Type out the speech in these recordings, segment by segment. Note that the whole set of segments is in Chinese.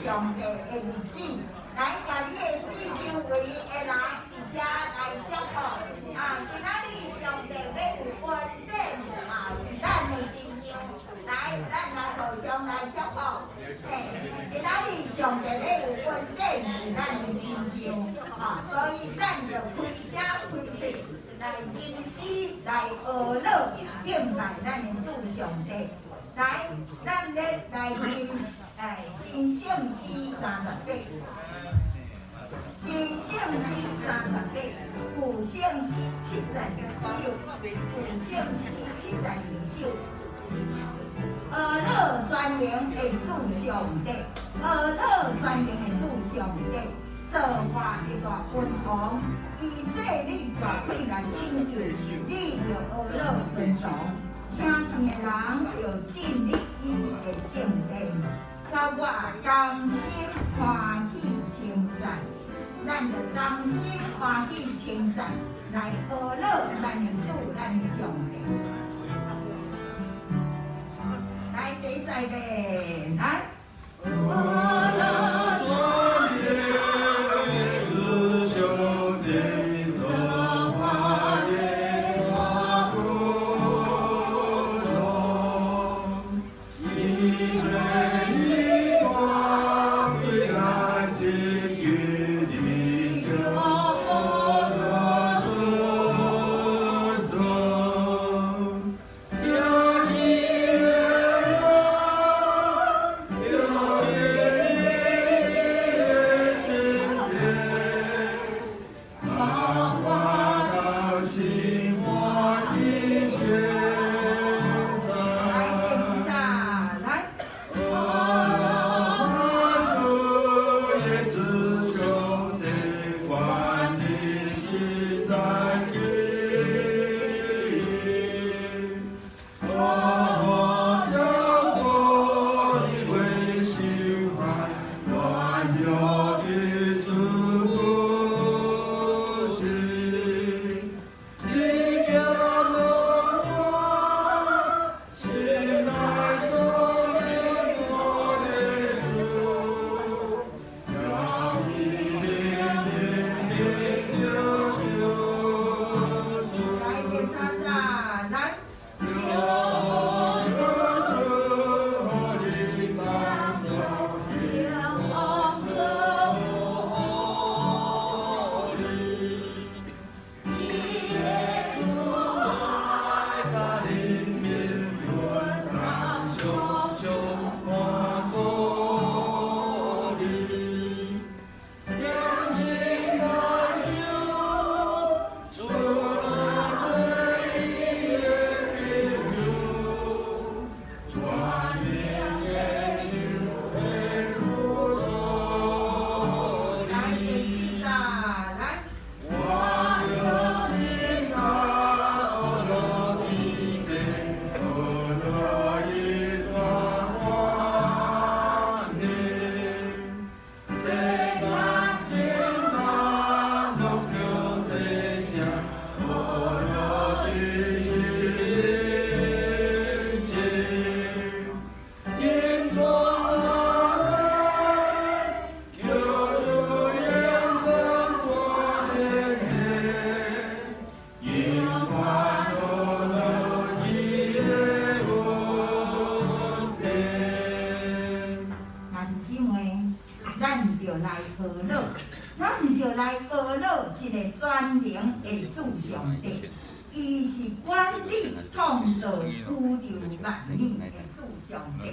上帝的日子，来甲你的四周围的人伫遮来祝福。今仔日上帝要有恩典伫咱的身上，来，咱来互相来祝福。今仔日上帝要有恩典伫咱的身上，所以咱就开声开嘴来吟诗来学乐敬拜咱的主上帝。来，咱咧来吟新圣诗38，新圣诗38，古圣诗72首，古圣诗72首。学乐专营的主上帝，学乐专营的主上帝，造化一大君王，伊做你大气来拯救，你着学乐尊崇。听天的人要尽力伊的圣殿，甲我甘心欢喜称赞，咱就甘心欢喜称赞，来学乐咱的主，咱的上帝。来，第一在咧，来，学乐。一个全能的主上帝，伊是管理创造宇宙万物的主上帝。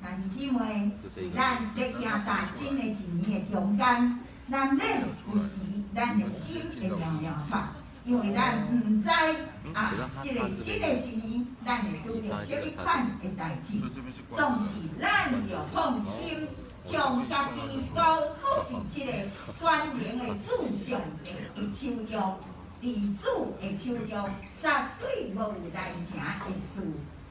那弟姊妹，伫咱要行大新的一年的中间，难免有时咱的心会苗苗喘，因为咱毋知这个新的一年，咱会遇到什么款的代志，总是咱要放心。将家己交付伫即个全能的主上帝的手中，伫主的手中，绝对无有难成的事。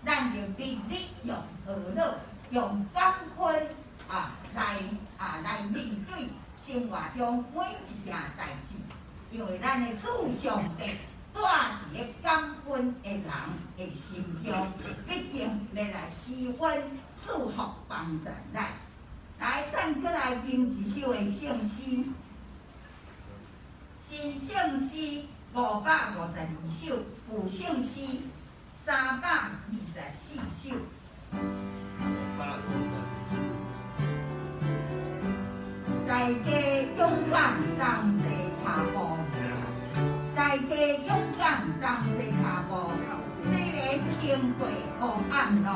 咱就日日用学乐、用感恩来面对生活中每一件代志，因为咱的主上帝住伫个感恩的人的心中，必定要来施恩、赐福帮助咱。来，咱再来吟一首的圣诗，新圣诗552首，旧圣诗324首。大家勇敢同齐脚步，大家勇敢同齐脚步。虽然经过黑暗路，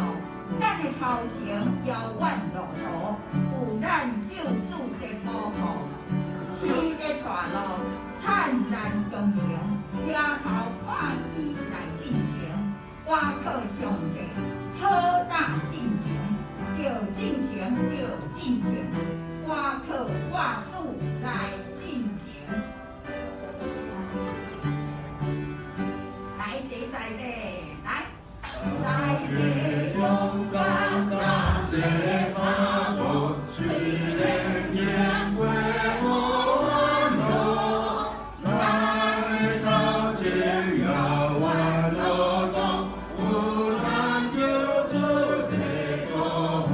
咱的头前遥远路途，有咱救主的保护。市的带路，灿烂光明，抬头看伊来进前，我靠上帝，好大进前，着进前，着进前。我靠我主来进前，来第在咧，来，大家勇敢同齐脚步，虽然经过黑暗路，咱的头前遥远路途，有咱救主的保护。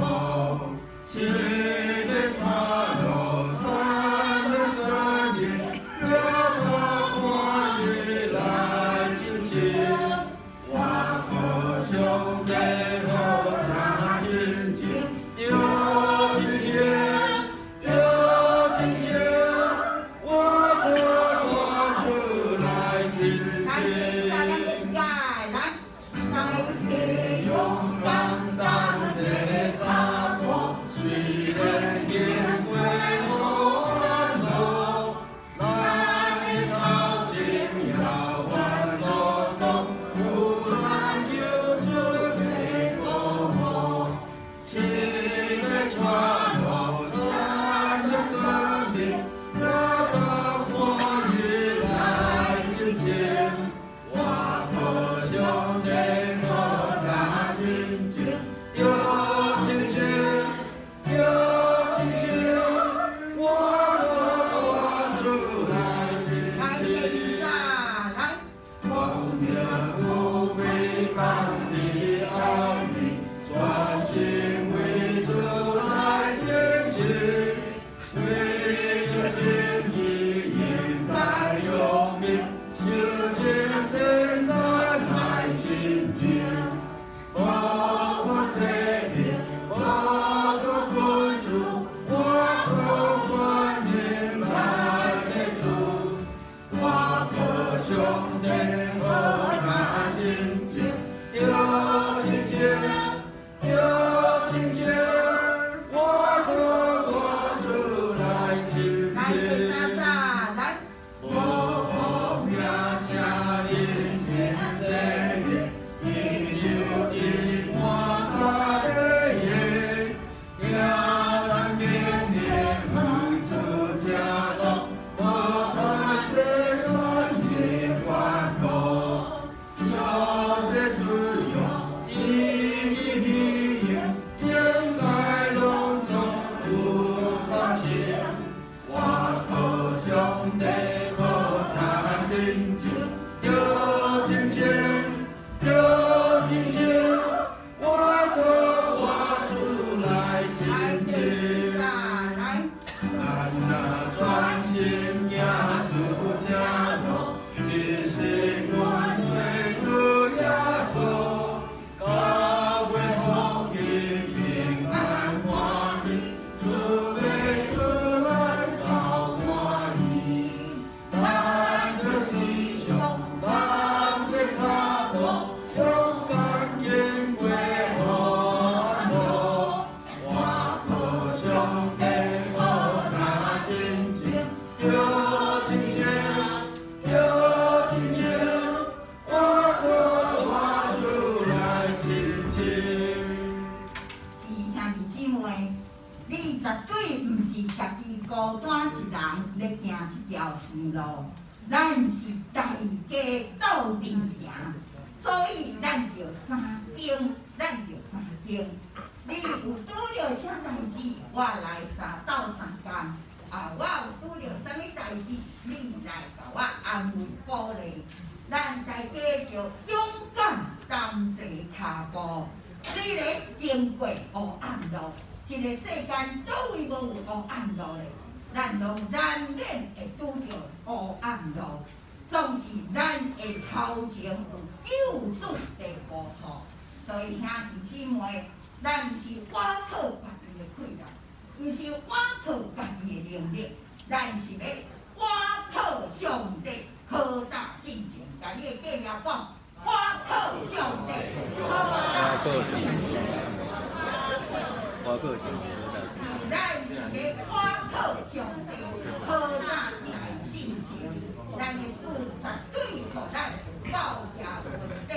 孤单一人咧行一条天路，咱是大家斗阵行，所以咱着三更，你有拄着啥代志，我来斗三工。我有拄着啥物代志，你来甲我安慰鼓励。咱大家着勇敢同齐脚步，虽然经过黑暗路，一个世间倒位无有黑暗路咧？咱拢难免会拄着黑暗路，总是咱的头前有救主的保护。所以兄弟姊妹，咱毋是倚靠家己的气力，毋是倚靠家己的能力，咱是要倚靠上帝，好大进前。甲你的隔壁讲，倚靠上帝，好大进前。是咱是要倚靠上帝，好大来进前。咱的主绝对互咱保佑稳定，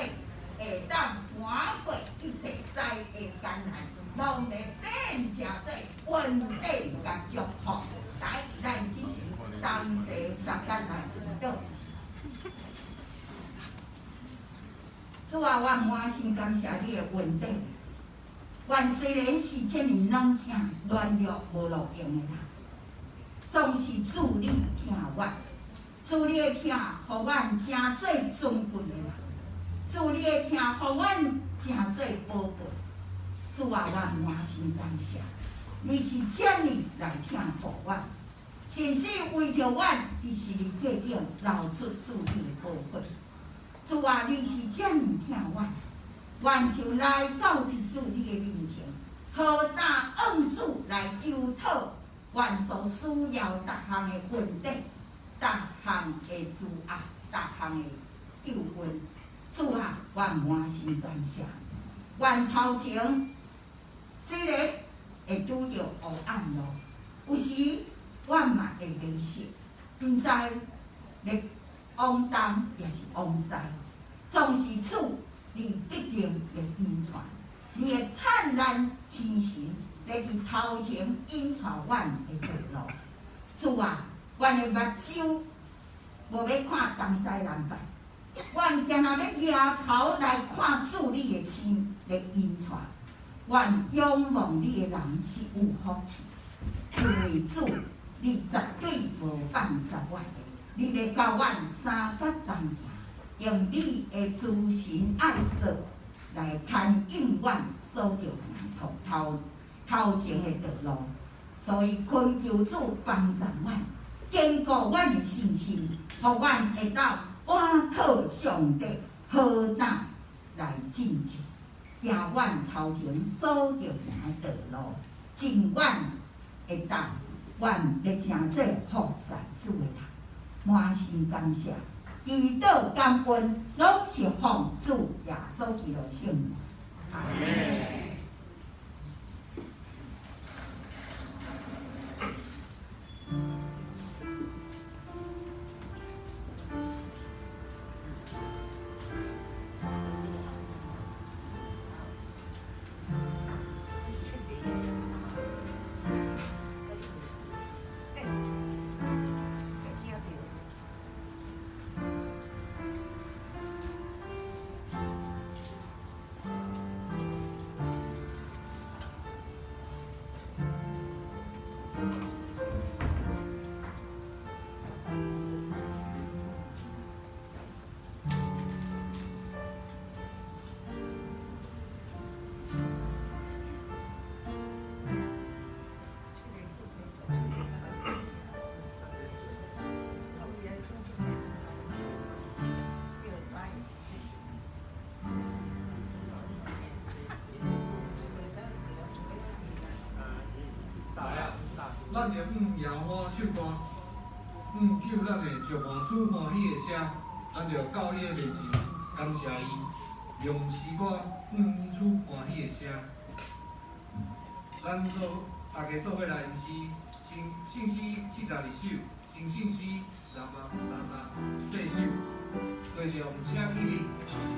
会当跨过一切灾的艰难，拢会变成这稳定甲祝福。来，咱即时同齐三间来祈祷。主啊，我满心感谢你的稳定。阮虽然是这么冷静、软弱、无路用的人，总是主你疼阮，主你的疼，互阮真做尊贵的人；主你的疼，互阮真做宝贝。主啊，我满心感谢，你是这么来疼护阮，甚至为着阮，伫十字架顶流出主你的宝血。主啊，你是这么疼阮。阮就来到伫主你的面前，好打恩主来求讨阮所需要逐项的稳定、逐项的阻碍、逐项的救恩。主啊，阮满心感谢。阮头前虽然会拄着黑暗路，有时阮嘛会迷失，毋知要往东也是往西，总是主。你必定会引传，你的灿烂精神，会伫头前引传阮的道路。主啊，阮的目睭无要看东西南北，阮今仔要仰头来看主你的心来引传。阮仰望你的人是有福气，因为主你绝对无放杀阮，你要教阮三法同行。用你的诸神爱色来牵引阮所着头前的道路，所以恳求主帮助阮，坚固阮的信心，互阮会当倚靠上帝，好胆来进前，行阮头前所着行的道路，尽阮会当，阮要成做服侍主的人，满心感谢。祈祷感恩，拢是奉主耶稣基督圣名。阿门。咱着摇花唱歌，救咱的石门处欢喜的声，按着教义的面前感谢伊，用诗歌因处欢喜的声。咱大家做伙来吟诗，信诗72首，新信诗33首，对着请起立。你。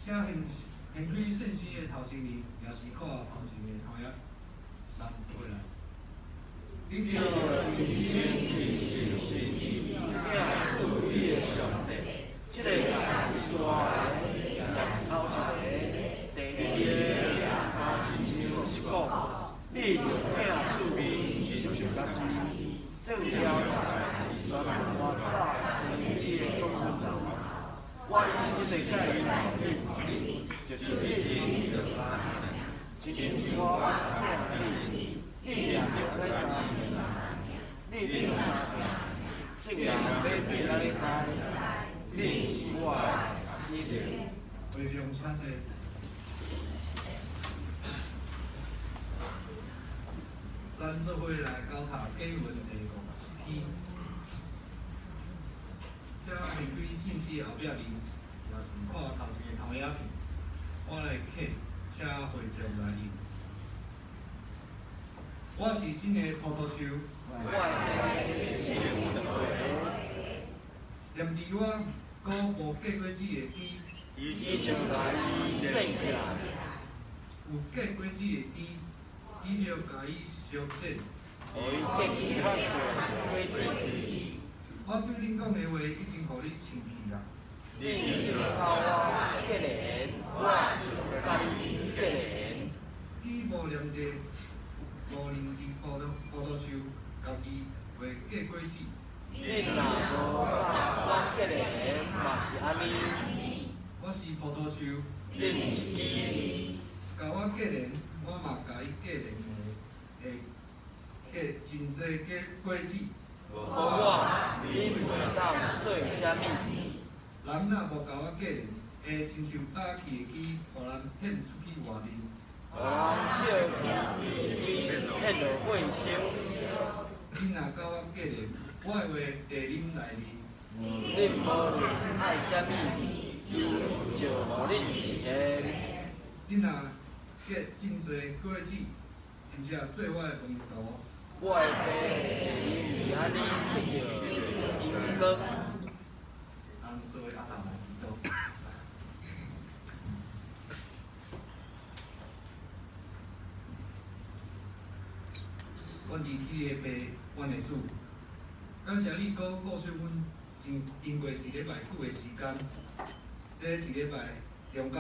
写现开信息的头一年，也是靠头一年同样人回来。你着尽心尽性尽意，摒出你的上帝。这个也是刷的，也是头一个。第二个也三亲像是讲，你着摒出名，亲像家己。正了是专门我教生你的中文人。我以新的教育方式，就是你着三年，亲像我摒你，你着那三年，你着三年，正人要对咱的知，你是我的师弟。非常谢谢。咱做伙来交读经文第50篇，写离开信息后壁面，也是看头一个头影片，我来客且会众来念。我是真个葡萄树，我是真个葡萄树。念伫我古无结果子的枝，伊将来伊种起来。有结果子的枝，伊着甲伊修剪。互伊结较侪果子。我对恁讲的话已经互你清气啦。你着甲我结连，我就甲你结连。你无念着无认伊葡萄树，家己袂结果子。你若无甲我结连，嘛是安尼。我是葡萄树，恁是枝。甲我结连，我嘛甲伊结连会结真侪果子。无我，恁袂当做啥物？人若无甲我结连，会亲像打去的枝，互人骗出去外面。互人叫去骗落火烧。恁若甲我结连，我的话地恁来念。恁无论爱啥物，就互恁实现。恁若结真侪果子，真正做我的门徒。我的爸因为安尼得着因果。咱做伙阿爸来祈祷。阮伫天的爸，阮的主，感谢你顾惜阮经过一礼拜久的时间，这一礼拜中间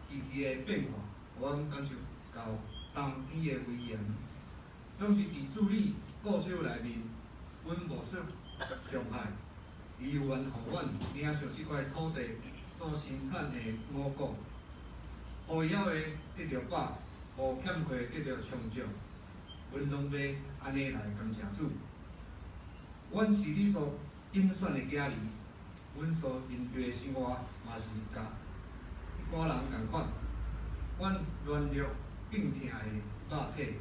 奇奇的变化，互阮感受到当天的威严。总是伫主你顾惜内面，阮无受伤害，伊有缘互阮领上即块土地所生产的五谷，互枵的得着饱，互欠缺得着充足。阮拢要安尼来感谢主。阮是你所拣选的囝儿，阮所面对的生活嘛是甲一般人共款。阮软弱病痛的肉体。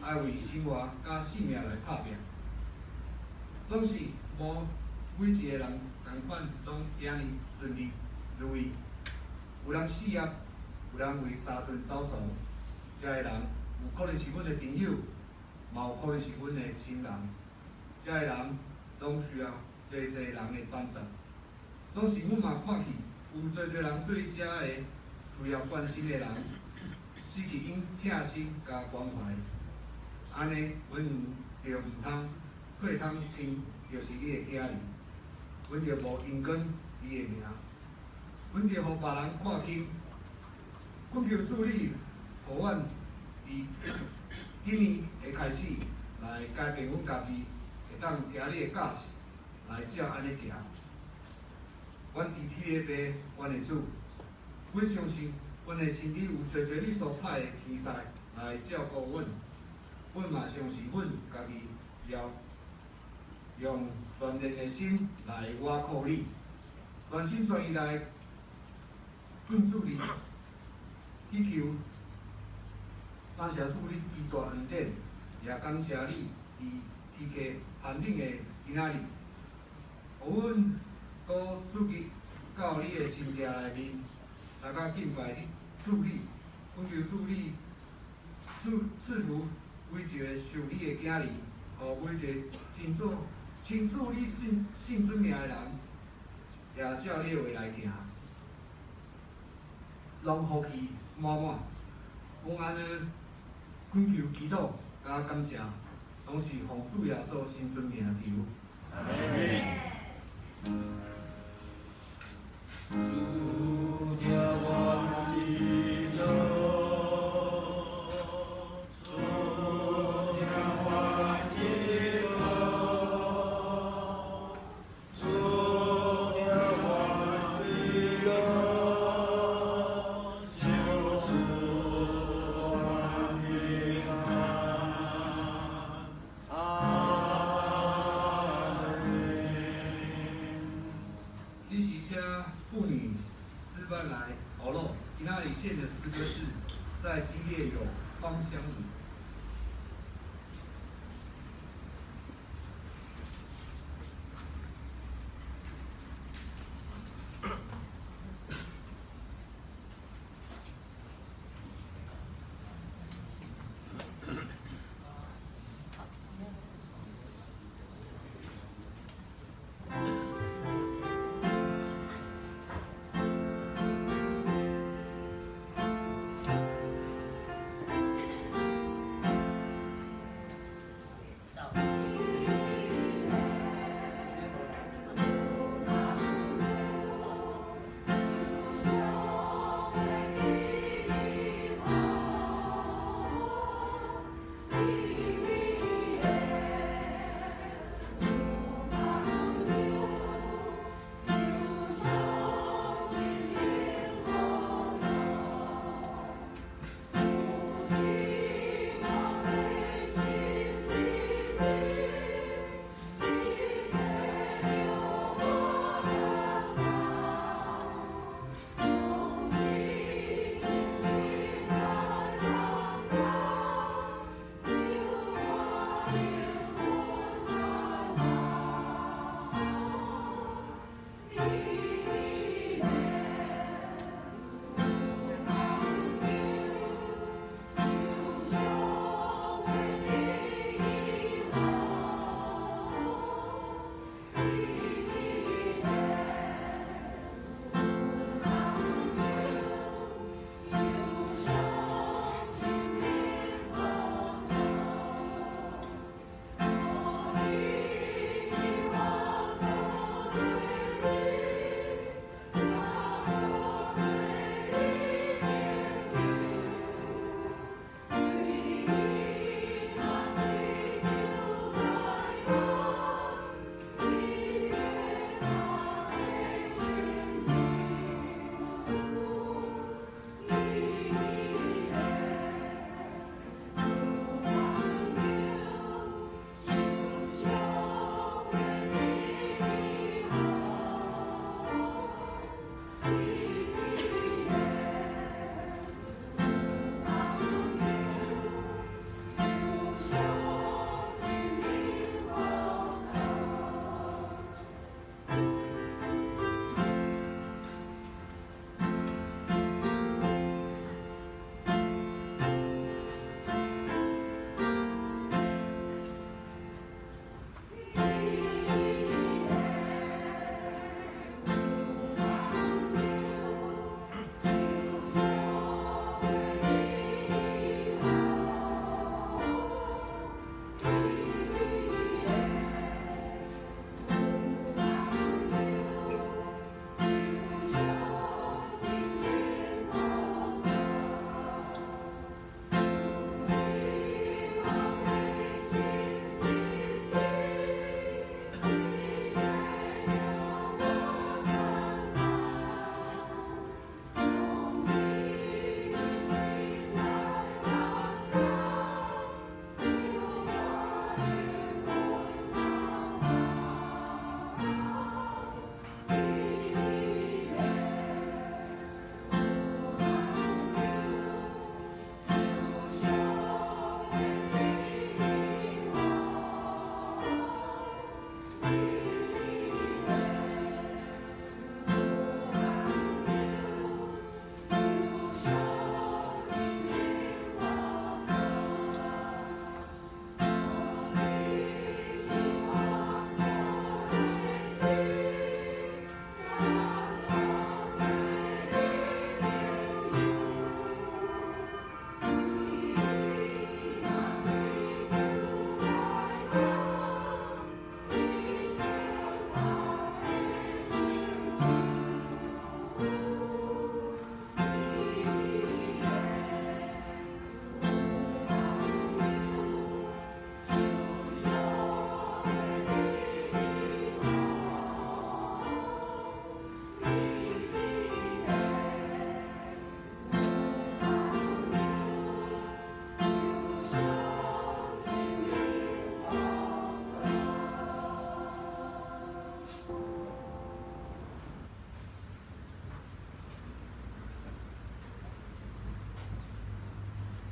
爱为生活甲性命来打拼，总是无每一个人同款拢遐尔顺利如意。有人事业，有人为三顿走走，遮个人有可能是阮的朋友，嘛有可能是阮的亲人。遮个人拢需要济人的帮助。总是阮嘛看去，有济人对遮个需要关心的人，失去因疼惜甲关怀。安尼，阮就毋通配通称就是你的囝儿，阮就无因根你的名，阮就互别人看轻。阮求主你，互阮伫今年会开始来改变阮家己，会当听你的教示，来照安尼行。阮伫天的爸，阮的主，阮相信阮的身体有找你所派的天使来照顾阮。阮嘛相信，阮家己要用全然的心来倚靠你，全心全意来敬主你，祈求感谢主你极大恩典，也感谢你伫天家安定的今仔日，互阮搁注入到你的心地内面，大家敬拜你主你，阮求主你赐福。每一个受你的囝儿，互每一个亲主你信尊名的人，也照你的话来行。拢福气满满。我安尼恳求祈祷，甲感谢，拢是奉主耶稣新春名求。主叫我的路。妇女诗班来讨论，今仔日献的诗歌是在基列有芳香里。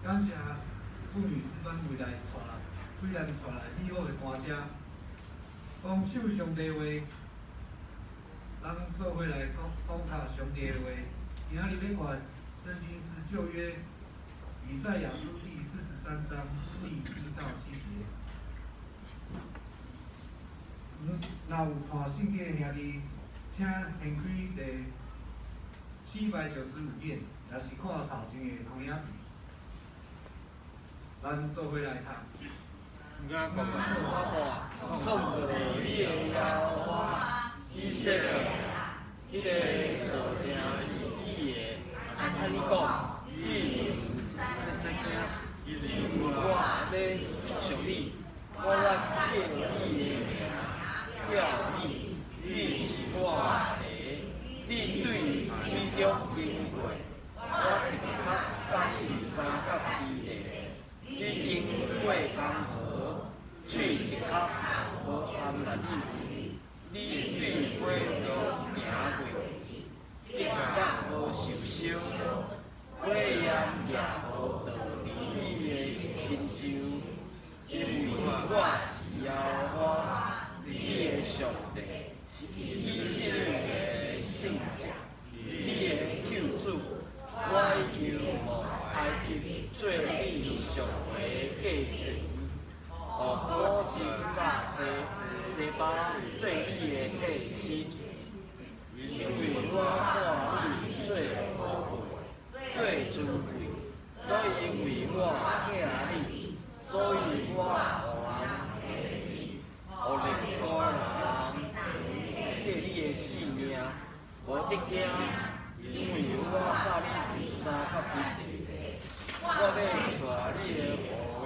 感谢妇女师班为咱带来美好的歌声，讲唱上帝话，咱做伙来讲读上帝的话。今仔日要看圣经是旧约以赛亚书第43章第1到7节。若有带圣经的兄弟，请掀开第495页，也是看头前的同样。咱做伙来读。雅各啊，创造你的耶和华，以色列啊，迄个造成你的，安尼讲，你我要想你，我愿借你的名叫你，你是我的，你对水中经过，我直较讲3角地的。你经过江河，水直较无淹来你。你对火中行过，直较无受伤。火焰也无逃离你的身上，因为我是耶和华，你的上帝，是以色列的圣者，你的救主。我已经无埃及做你上回继承，互古时甲西巴做你的替身，因为我看你最宝贵、最尊贵，所以因为我疼你，所以我予人给你，互另外人借你的性命，无得惊。因为我教你3角地地，我要带你的后裔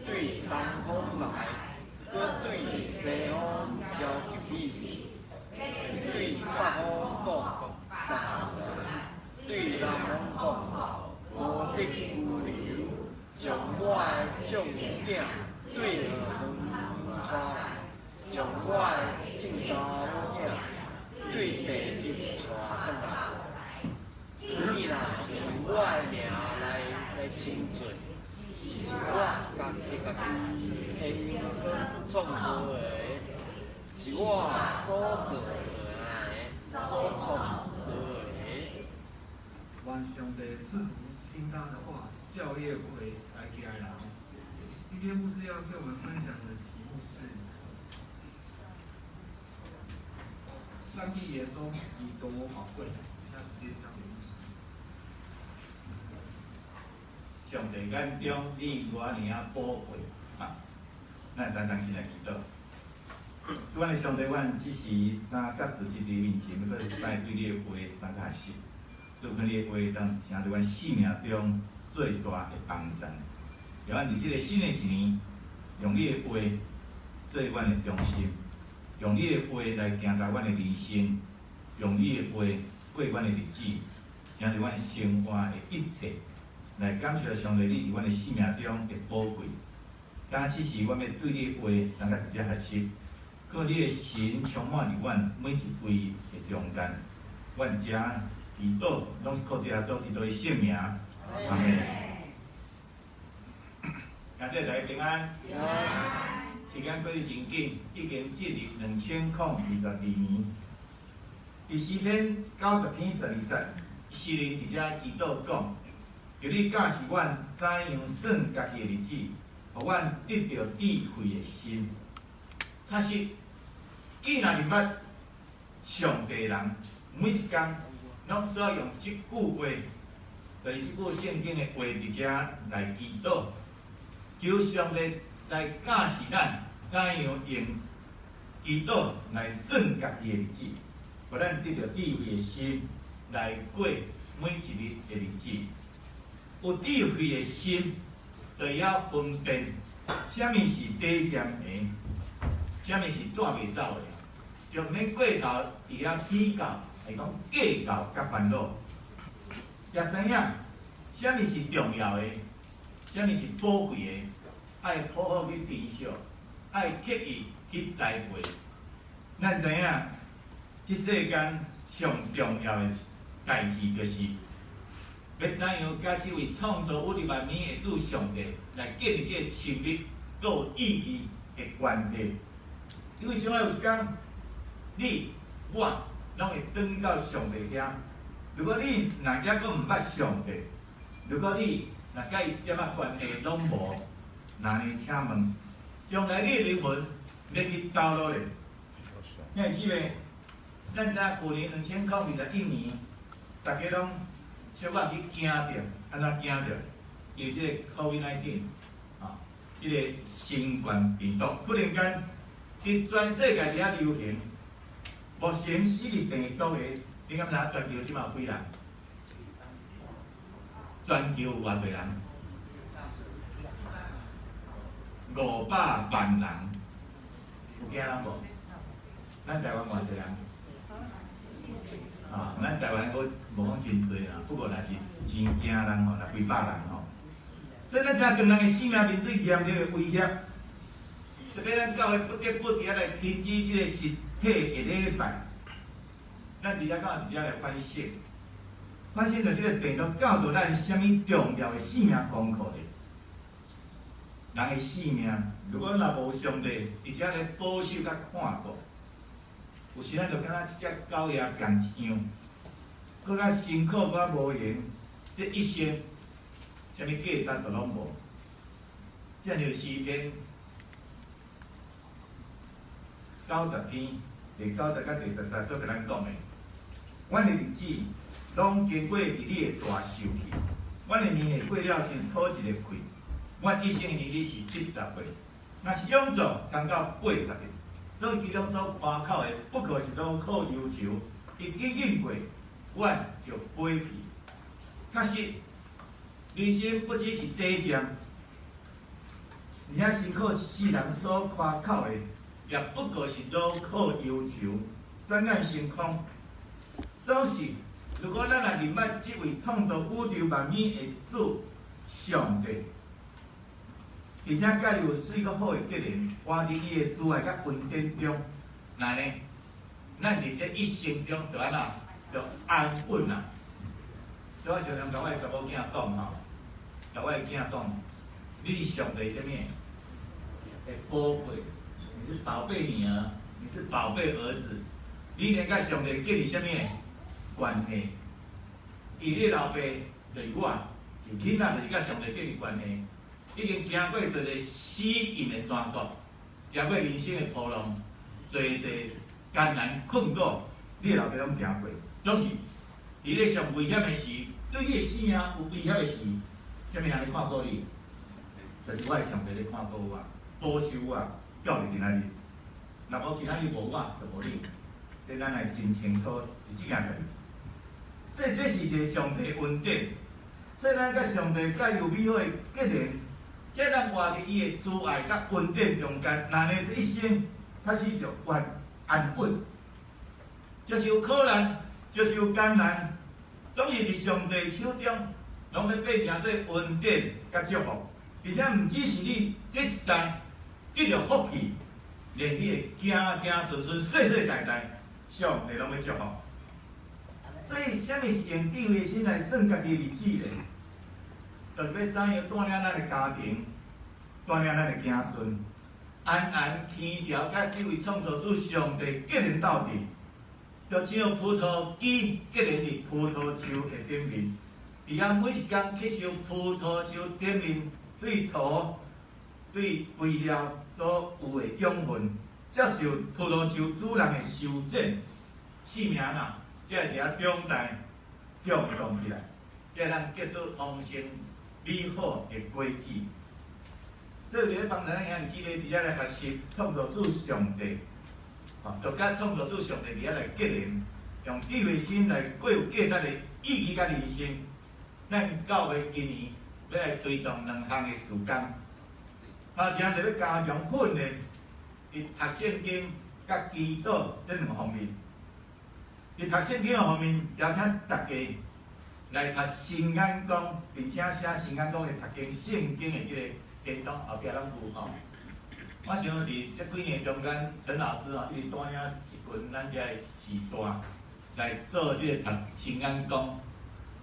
对东方来，搁对西方招求你，对北方讲对南方讲无得拘留，将我的众囝对河门带来，将我的正查某囝对地入带转来。你若用我的名来称罪，是我家己下创造的，是我所做的，所创造的。愿上帝赐福听他的话，教业回来给爱人。今天牧师要跟我们分享的题目是：上帝眼中你多么宝贵。下时间交给牧师。上帝眼中你我尔啊宝贵啊，咱常常起来祈祷。主啊，上帝，阮即时3角字伫你面前，要搁一摆对你的话3角实。祝福你的话当成对阮生命中最大的帮助。让阮伫即个新的一年，用你的话做阮的中心，用你的话来行到阮的人生，用你的话过阮的日子，成就阮生活的一切。来感谢上帝，你伫阮的生命中的宝贵。当即时，阮要对你的话3角直接学习，靠你的神充满伫阮每一位的中间。阮遮祈祷，拢是靠耶稣基督的圣名，阿门。感谢大家平安。时间过得真紧，已经进入2022年。第4篇90篇12节，诗人伫遮祈祷讲。求你教示阮怎样算家己的日子，互阮得到智慧的心。确实，既然入捌上帝人，每一天拢需要用即句话，就是即句圣经的话伫遮来祈祷，求上帝来教示咱怎样用祈祷来算家己的日子，互咱得到智慧的心来过每一日的日子。有智慧的心，就要分辨什么是短暂的，什么是带袂走的，就免过头伫遐比较，会讲计较甲烦恼。也知影什么是重要的，什么是宝贵的，爱好好去珍惜，爱刻意去栽培。咱知影，即世间上重要的代志就是要怎样甲这位创造宇宙万物的主上帝来建立这个亲密、佮有意义的关系。因为将来有一天，你我拢会转到上帝遐。如果你若抑佫毋捌上帝，如果你若甲伊一点仔关系拢无，那呢，请问，将来你的灵魂要去倒落咧？你会记袂？咱知去年2021年，大家拢小可去惊着，安怎惊着？因为即个 COVID-19 啊，即个新冠病毒忽然间伫全世界底下流行。目前死入病毒的，你敢知全球即嘛有几人？全球有偌侪人？500万人，有惊人无？咱台湾偌侪人？啊，咱台湾佫无讲真侪啦，不过若是真惊人吼，若几百人吼。所以咱正中人的性命面对严重的威胁，特别咱教会不得不伫遐来停止即个实体的礼拜，咱伫遐到伫遐来反省，反省着即个病毒教导咱虾米重要的性命功课咧。人的性命，如果若无上帝伫遮来保守甲看顾，有时咱就敢若一只狗仔共一样，搁较辛苦，搁较无闲，这一生啥物价值都拢无。这就是诗篇90篇第90甲第13所甲咱讲的。阮的日子拢经过伫你的大受气，阮的年岁过了像讨一个气。阮一生的年日是70岁，若是永驻刚到80岁。所以其中所夸口的，不可是劳苦忧愁，一经经过，阮就飞去。确实，人生不只是短暂，而且辛苦一世人所夸口的，也不过是劳苦忧愁，转眼成空。总是，如果咱若认捌这位创造宇宙万物的主上帝，而且甲伊有水阁好的结连，活伫伊的慈爱甲恩典中，那呢，咱伫这一生中就安怎，就安稳啦。所以我常常甲我的查某囝讲吼，甲我的囝讲，你是上帝什么的宝贝，你是宝贝女儿，你是宝贝儿子，你连甲上帝建立什么关系？伊你老爸就是我，是囡仔就是甲上帝建立关系。已经行过一个死荫的山谷，行过人生的波浪，侪艰难困苦，你老爸拢行过。总是，伫咧上危险的时，对你的生命有危险的时，啥物人咧看顾你？就是我的上帝咧看顾我，保守我，教育今仔日。若无今仔日无我，就无你。所以咱来真清楚是即件代志。这是一个上帝恩典，所以咱甲上帝甲有美好的结连。这咱活伫伊的慈爱甲恩典中间，那呢这一生开始就安稳，就是有苦难，就是有艰难，总是伫上帝手中，拢要变成做恩典甲祝福，而且毋只是你这一代得到福气，连你的子孙世世代代，上帝拢要祝福。所以，啥物是用智慧心来算家己日子咧？就是要怎样带领咱的家庭，带领咱的子孙，安安天条，甲这位创造主上帝结连到底，就像葡萄枝结连伫葡萄树的顶面，伫遐每一天吸收葡萄树顶面对土、对肥料所有的养分，接受葡萄树主人的修剪，生命呐，才会伫遐长大强壮起来，才咱结出丰盛美好的果子。所以，伫帮咱兄弟姊妹伫遐来学习创造主上帝，就甲创造主上帝伫遐来结连，用智慧心来过有价值的意义甲人生。咱教会今年要来推动2项的事工，头前就要加强训练伫读圣经甲祈祷这2方面。伫读圣经方面，邀请大家来读新眼光，并且写新眼光的读经圣经的即个篇章后壁拢有吼。我想伫这几年中间，陈老师一直带领一群咱遮的时代来做即个读新眼光。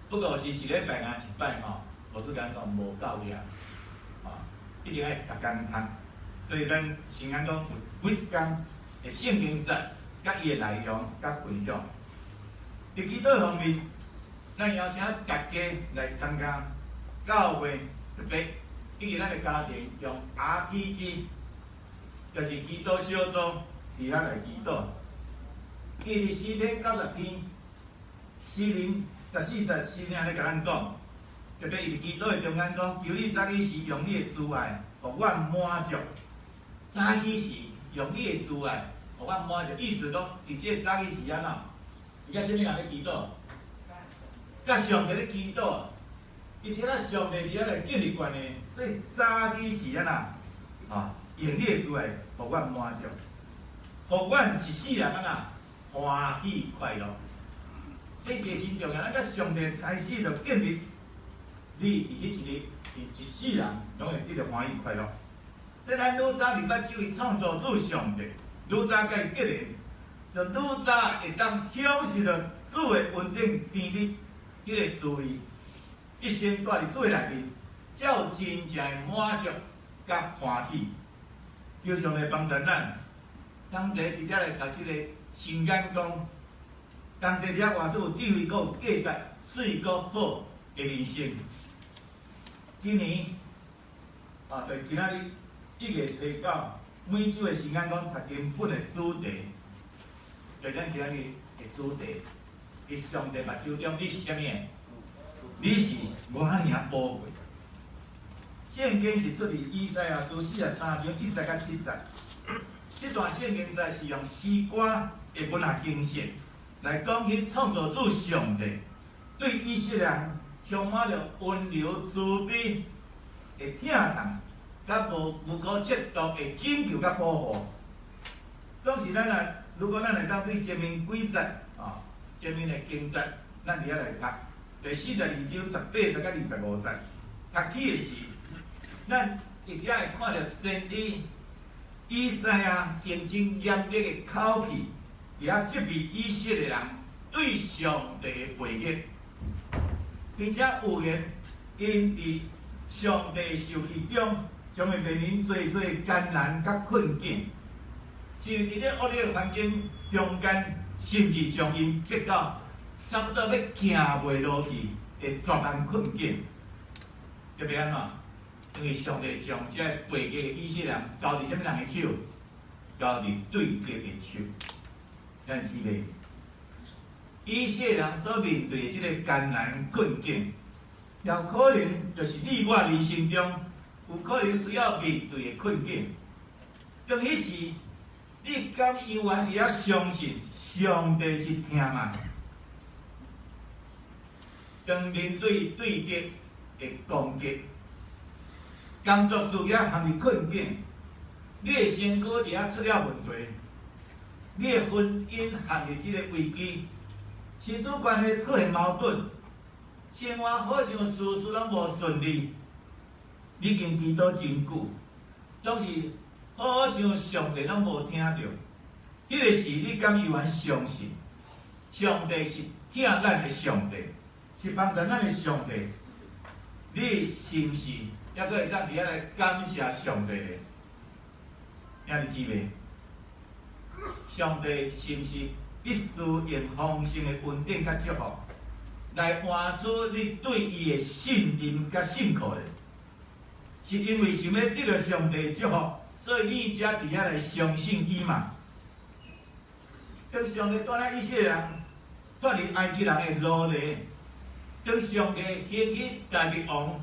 不过是一礼拜啊一摆吼，老师讲无够量，一定要逐工读。所以咱先讲有每一天的圣经节，甲伊的内容甲分享。伫祈祷方面，咱邀请大家来参加教会特别，以及咱的家庭用 RPG， 就是祈祷小组伫遐来祈祷。伊伫4天90天，诗人14节诗人咧甲咱讲，特别伊伫祈祷的中间讲，求你早起时用你的慈爱，互阮满足。早起时用你的慈爱，互阮满足。意思讲，伫即个早起时安怎？伊甲啥物人咧祈祷？甲上帝咧祈祷。伊听到上帝伫遐来建立关系，所以早起时安怎？用你的慈爱，互阮满足，互阮一世人安怎？欢喜快乐。这是真重要，咱甲上帝开始就建立，你伫迄一世人拢会得到欢喜快乐。所以咱愈早明白这位创造主上帝，愈早甲伊结连，就愈早会当享受到主的稳定甜蜜，迄个滋味，一生住伫主的内面，才有真正的满足甲欢喜。求上帝帮助咱，当者伫遮来读即个圣眼光，当者伫遐活出有智慧、有价值、水果好的人生。今年就今仔日1月初9，每周的圣眼光读经本的主题，就咱今仔日的主题。伫上帝目睭中，你是啥物？你是无遐尔啊宝贵。圣经是出自以赛亚书43章1节到7节。这段圣经在是用诗歌的文学精神来讲起创造主上帝对以色列人充满着温柔慈悲的疼痛，甲无可测度的拯救甲保护。总是咱来，如果咱来当对前面几节前面的经节，咱伫遐来读，第42章18节到25节，读起的是，咱伫遐会看到先知以赛亚认真严厉的口气，伫遐责备以色列人对上帝的背逆，并且预言因伫上帝受气中，将会面临最艰难甲困境，是伫咧恶劣环境中间。甚至将因逼到差不多要行袂落去的绝望困境，特别安怎？因为上帝将这背逆的以色列人交伫什么人的手？交伫对敌的手。咱知袂？以色列人所面对的这个艰难困境，有可能就是你我人生中有可能需要面对的困境。当迄时，你敢永远会晓相信上帝是听嘛？当面对对敌的攻击、工作事业陷入困境，你的身躯伫遐出了问题，你的婚姻陷入即个危机，亲子关系出现矛盾，生活好像事事拢无顺利，你已经祈祷真久，总是好像上帝拢无听到。迄个时，你敢永远相信上帝是听咱的上帝，是帮助咱的上帝？你是毋是还佫会当伫遐来感谢上帝的？兄弟姊妹，上帝是毋是必须用丰盛的恩典甲祝福，来换出你对伊的信任甲信靠的？是因为想要得到上帝的祝福，所以你才伫遐来相信伊嘛？当上帝带咱以色列人脱离埃及人的奴隶，当上帝兴起大卫王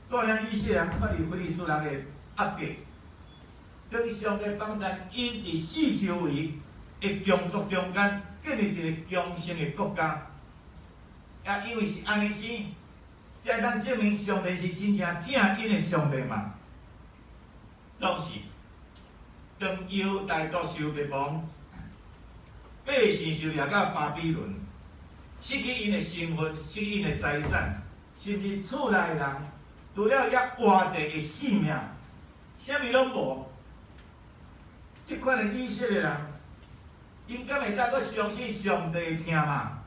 带咱以色列人脱离非利士人的压迫，当上帝帮助因伫四周围的强国中间建立一个强盛的国家，也因为是安尼生，才当证明上帝是真正听因的上帝嘛。总是当犹大国受灭亡，百姓受掠到巴比伦，失去因的身份，失去因的财产，甚至厝内的人除了遐活地的性命，啥物拢无。即款的以色列人，因敢会当阁相信上帝的听嘛？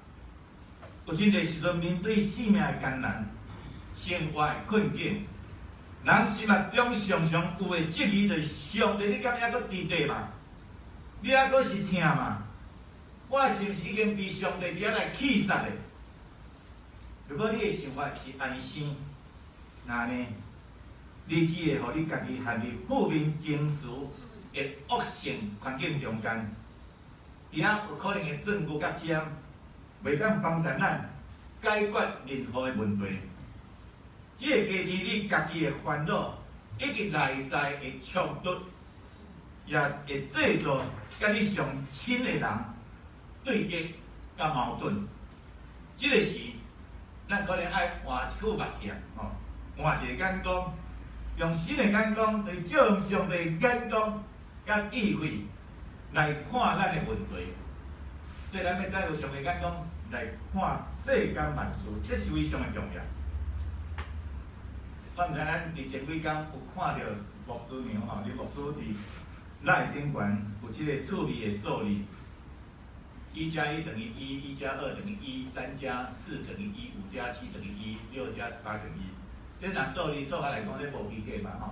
有真侪时阵面对生命的艰难、生活的困境，人心目中常常有的质疑就是上帝，你敢还阁伫地嘛？你还阁是听嘛？我是毋是已经被上帝伫遐来气杀的？如果你的想法是安尼想，那呢，你只会互你家己陷入负面情绪的恶性环境中间，而遐有可能会证据较尖，袂当帮助咱解决任何的问题。只会加添你家己的烦恼，以及内在的冲突，也会制造甲你上亲的人对决甲矛盾。这个时，咱可能爱换一句目镜，换一个眼光，用新的眼光来照用上帝的眼光甲智慧来看咱的问题。所以咱要再有上帝眼光来看世间万事，这是非常的重要。我毋知咱伫前几工有看到牧师娘伫牧师伫赖顶悬有即个趣味的数字，1+1等于1，1+2等于1，3+4等于1，5+7等于1，6+18等于1。这若数字数学来讲，这无及格嘛吼。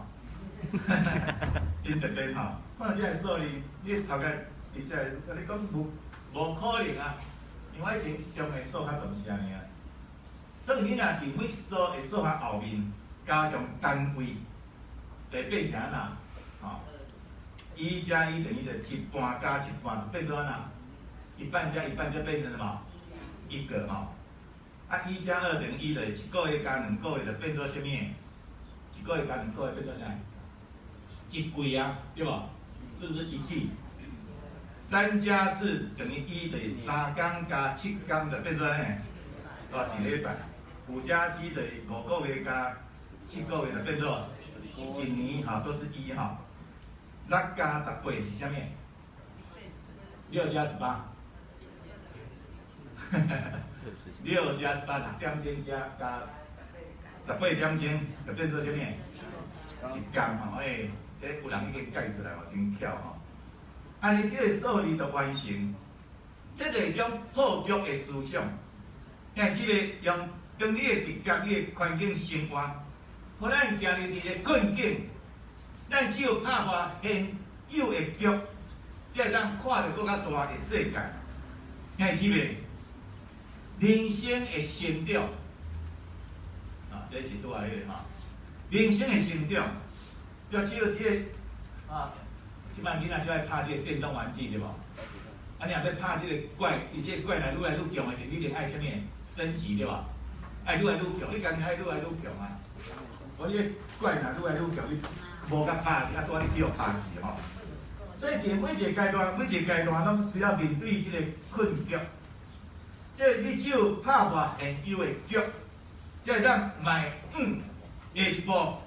真特别吼，看到即个数字，你头家伫遮甲你讲无可能啊，因为我以前上的数学都是安尼啊。所以你若伫每一组的数学后面加上单位，会变成安那？吼，1+1等于就一半加一半，变做安那？一半加一半就变成什么？1个吼。1+2等于1的，1个月加2个月就变做啥物？1个月加2个月变做啥？1季啊，对无？是不是1季？3+4等于1等于3天加7天就变做呢？一礼拜。5+7等于5个月加7个月就变做一年吼，都是1吼。6加18是啥物？6+18。6加18，6点钟加18点钟，就变做啥物？一天吼，这有人已经计出来吼，真巧吼。安尼，即个数字就完成，这就是一种破局的思想。像即个用跟你的直觉、你的环境生活，互咱行入一个困境，咱只有拍破现有的局，才会当看到更较大的世界。像即个。人生的成长，这是拄下迄个吼。人生的成长，要只有即个即摆囡仔就爱拍即个电动玩具对无？你若要拍即个怪，伊即个怪来愈来愈强的时，你一定爱啥物？升级对无？爱愈来愈强，你家己爱愈来愈强啊！无你个怪若愈来愈强，你无甲拍是拄你叫拍死吼。所以伫每一个阶段，拢需要面对即个困局。即你只有拍破现有的局，才会当迈下一步，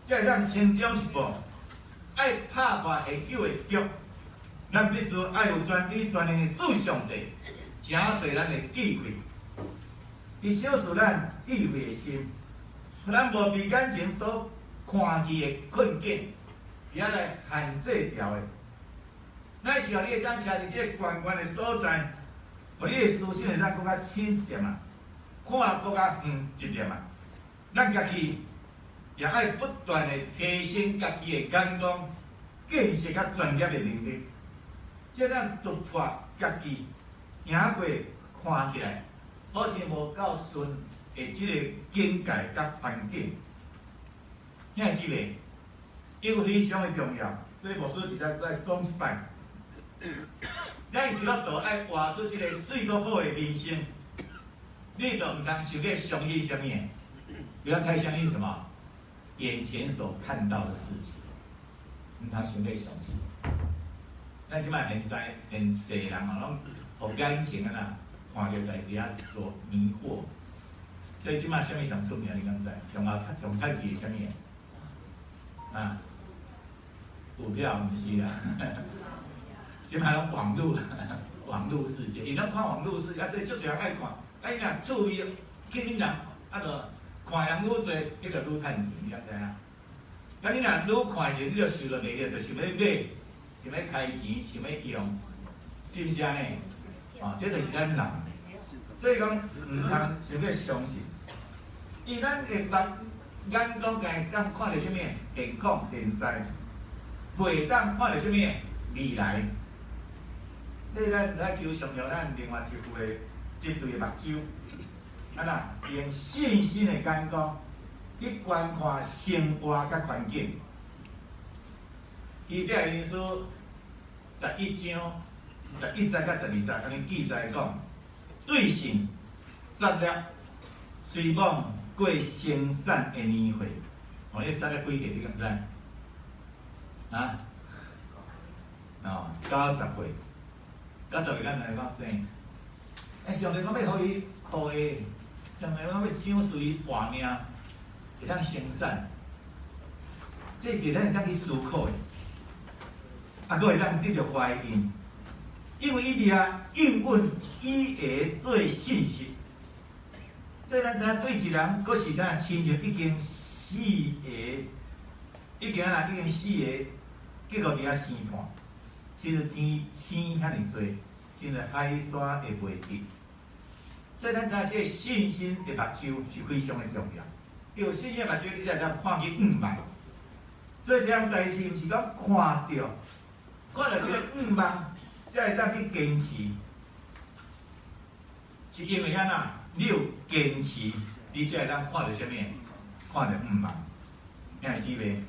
才会当成长一步。爱拍破现有的局，咱必须爱有全知全能的主上帝，诚侪咱的智慧。伊小示咱智慧的心，互咱无被眼前所看见的困境，而遐来限制掉的。咱是互你会当徛伫即个悬悬的所在。互你的思想会当更较深一点啊，看更较远一点啊。咱家己也爱不断的提升家己的眼光、见识甲专业的能力，即咱突破家己，赢过看起来好像无够顺的即个境界甲环境。遐即个又非常的重要，所以牧师直接再讲一摆。咱基督徒爱活出一个水果好的人生，你就唔通想去相信什么？不要太相信什么眼前所看到的事情，唔通想去相信。咱即摆现在现世人拢互眼前啊啦，看到代志啊所迷惑，所以即摆什么上出名？你敢知？上歹是啥物？股票毋是啦。即摆拢网络世界，伊拢看网络世界，所以足侪人爱看。伊若趣味，去恁人就看人愈多，你就愈趁钱，你敢知影？你若愈看时，你就受到利益，就想要买，想要开钱，想要用，是毋是安尼？这就是咱人。所以讲，毋通想要相信。伊咱会眼光间当看到什么？现况现在，袂当看到什么？未来。所以咱来求上调咱另外一对目睭，安那用信心的眼光去观看生活甲环境。伊这因书11章11节到12节，安尼记载讲，对性杀戮，随往过生产的年岁。哦，迄杀戮几岁？你敢知？啊？哦，90岁。90岁咱来讲生。上帝讲要互伊好诶，上帝讲要想随活命，会当生产。这是咱会当去思考诶。啊，佫会当得到怀孕，因为伊伫遐应允以下做信息。即咱知影对一人，佫是啥亲像已经死个，已经死个，结果伫遐生判。其实天星遐尼多，现在海沙会袂得。所以咱知影即个信心的目睭是非常的重要。有信心的目睭，你才能看见远望。做这项代志，毋是讲看到即个远望，才会当去坚持。是因为安那，你有坚持，你才会当看到啥物？看到远望。兄弟姊妹，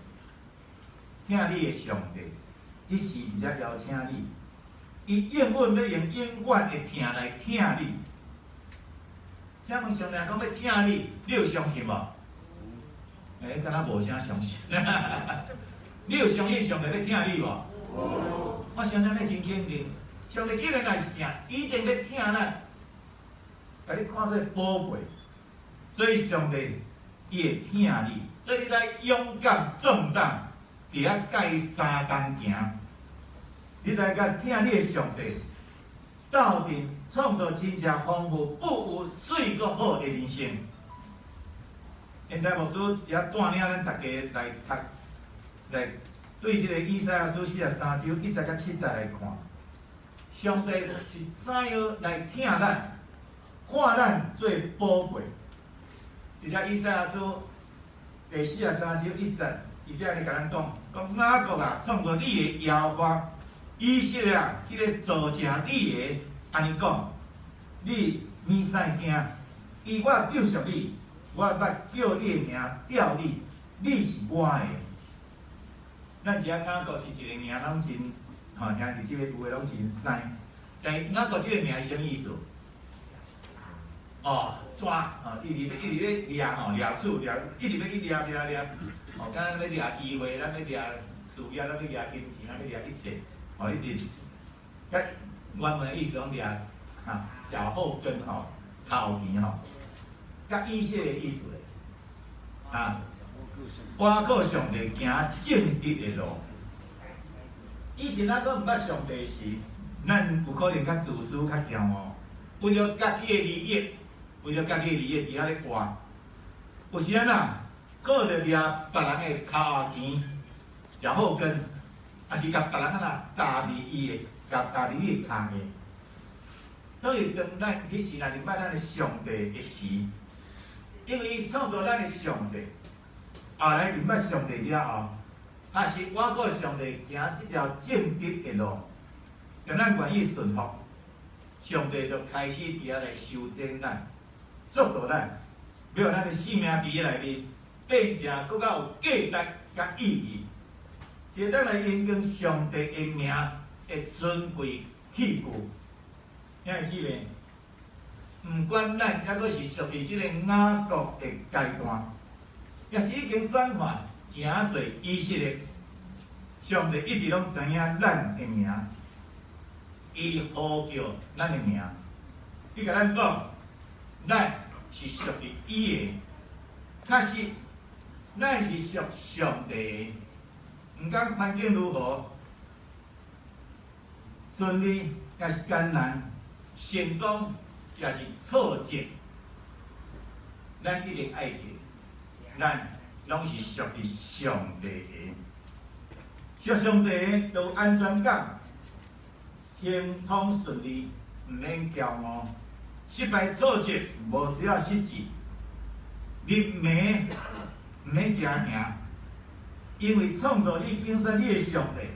听你的上帝，即时毋才邀请你，伊永远要用永远的听来听你。请问上帝讲要听你，你有相信无？敢若无啥相信。你有相信上帝要听你无？我相信咱真肯定，上帝既然来是啥，一定要听咱，把你看作宝贝。所以上帝伊会听你，所以你在勇敢壮胆，伫遐该三工行，你来甲听你的上帝，斗阵创造真正丰富、富有、水阁好的人生。现在牧师也带领咱大家来读，来对这个以赛亚书43章1节到7节来看。上帝是怎样来听咱，看咱做宝贝。而且以赛亚书第43章1节，伊这样甲咱讲，雅各啊，创造你的耶和华，以色列啊，迄个造成你的，安尼讲，你免使惊，伊我救赎你，我捌叫你的名叫你，你是我的。咱知影雅各是一个名，拢真，兄弟姊妹有诶拢真知。但是雅各即个名是啥物意思？抓，一直要掠厝，一直要掠，敢咱要掠机会，咱要掠事业，咱要掠金钱，咱要掠一切，一直。甲原文的意思拢掠，脚后跟头前甲以色列的意思咧，我靠上帝行正直的路。以前咱搁毋捌上帝时，咱有可能较自私、较骄傲，为了家己的利益，伫遐咧活。有时安那，靠着掠别人的骹前、脚后跟，也是甲别人安那踏伫伊的，踏伫你的骹下。所以当咱迄时若入捌咱的上帝的时，因为伊创造咱的上帝，后来入捌上帝了后，也是我靠上帝行即条正直的路，让咱愿意顺服，上帝就开始伫遐来修正咱，祝福咱，要让咱的生命伫遐内面变成更较有价值甲意义，是咱来引用上帝的名的尊贵器具。兄弟姊妹，毋管咱抑阁是属于即个雅各的阶段，也是已经转换诚侪以色列，上帝一直拢知影咱的名，伊呼叫咱的名，伊甲咱讲，咱是属于伊的，确实，咱是属上帝的，毋管环境如何，顺利也是艰难。成功也是挫折，咱一定爱记，咱拢是属于上帝的。属上帝的有安全感，行通顺利，毋免骄傲，失败挫折无需要失志，你唔免惊吓，因为创造你建设你的上帝，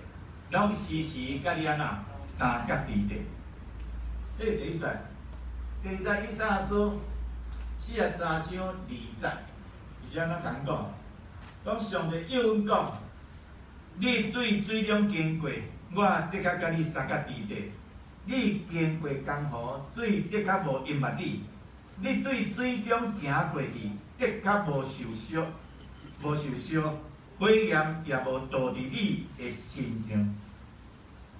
拢时时甲你安那三角地地。这是第一节，第二节以赛亚书43章2节，是安怎讲？讲上帝又阮讲，你对水中经过，我的确甲你三角地地。你经过江河，水的确无淹没你；你对水中行过去，的确无受伤，火焰也无导致你的心中。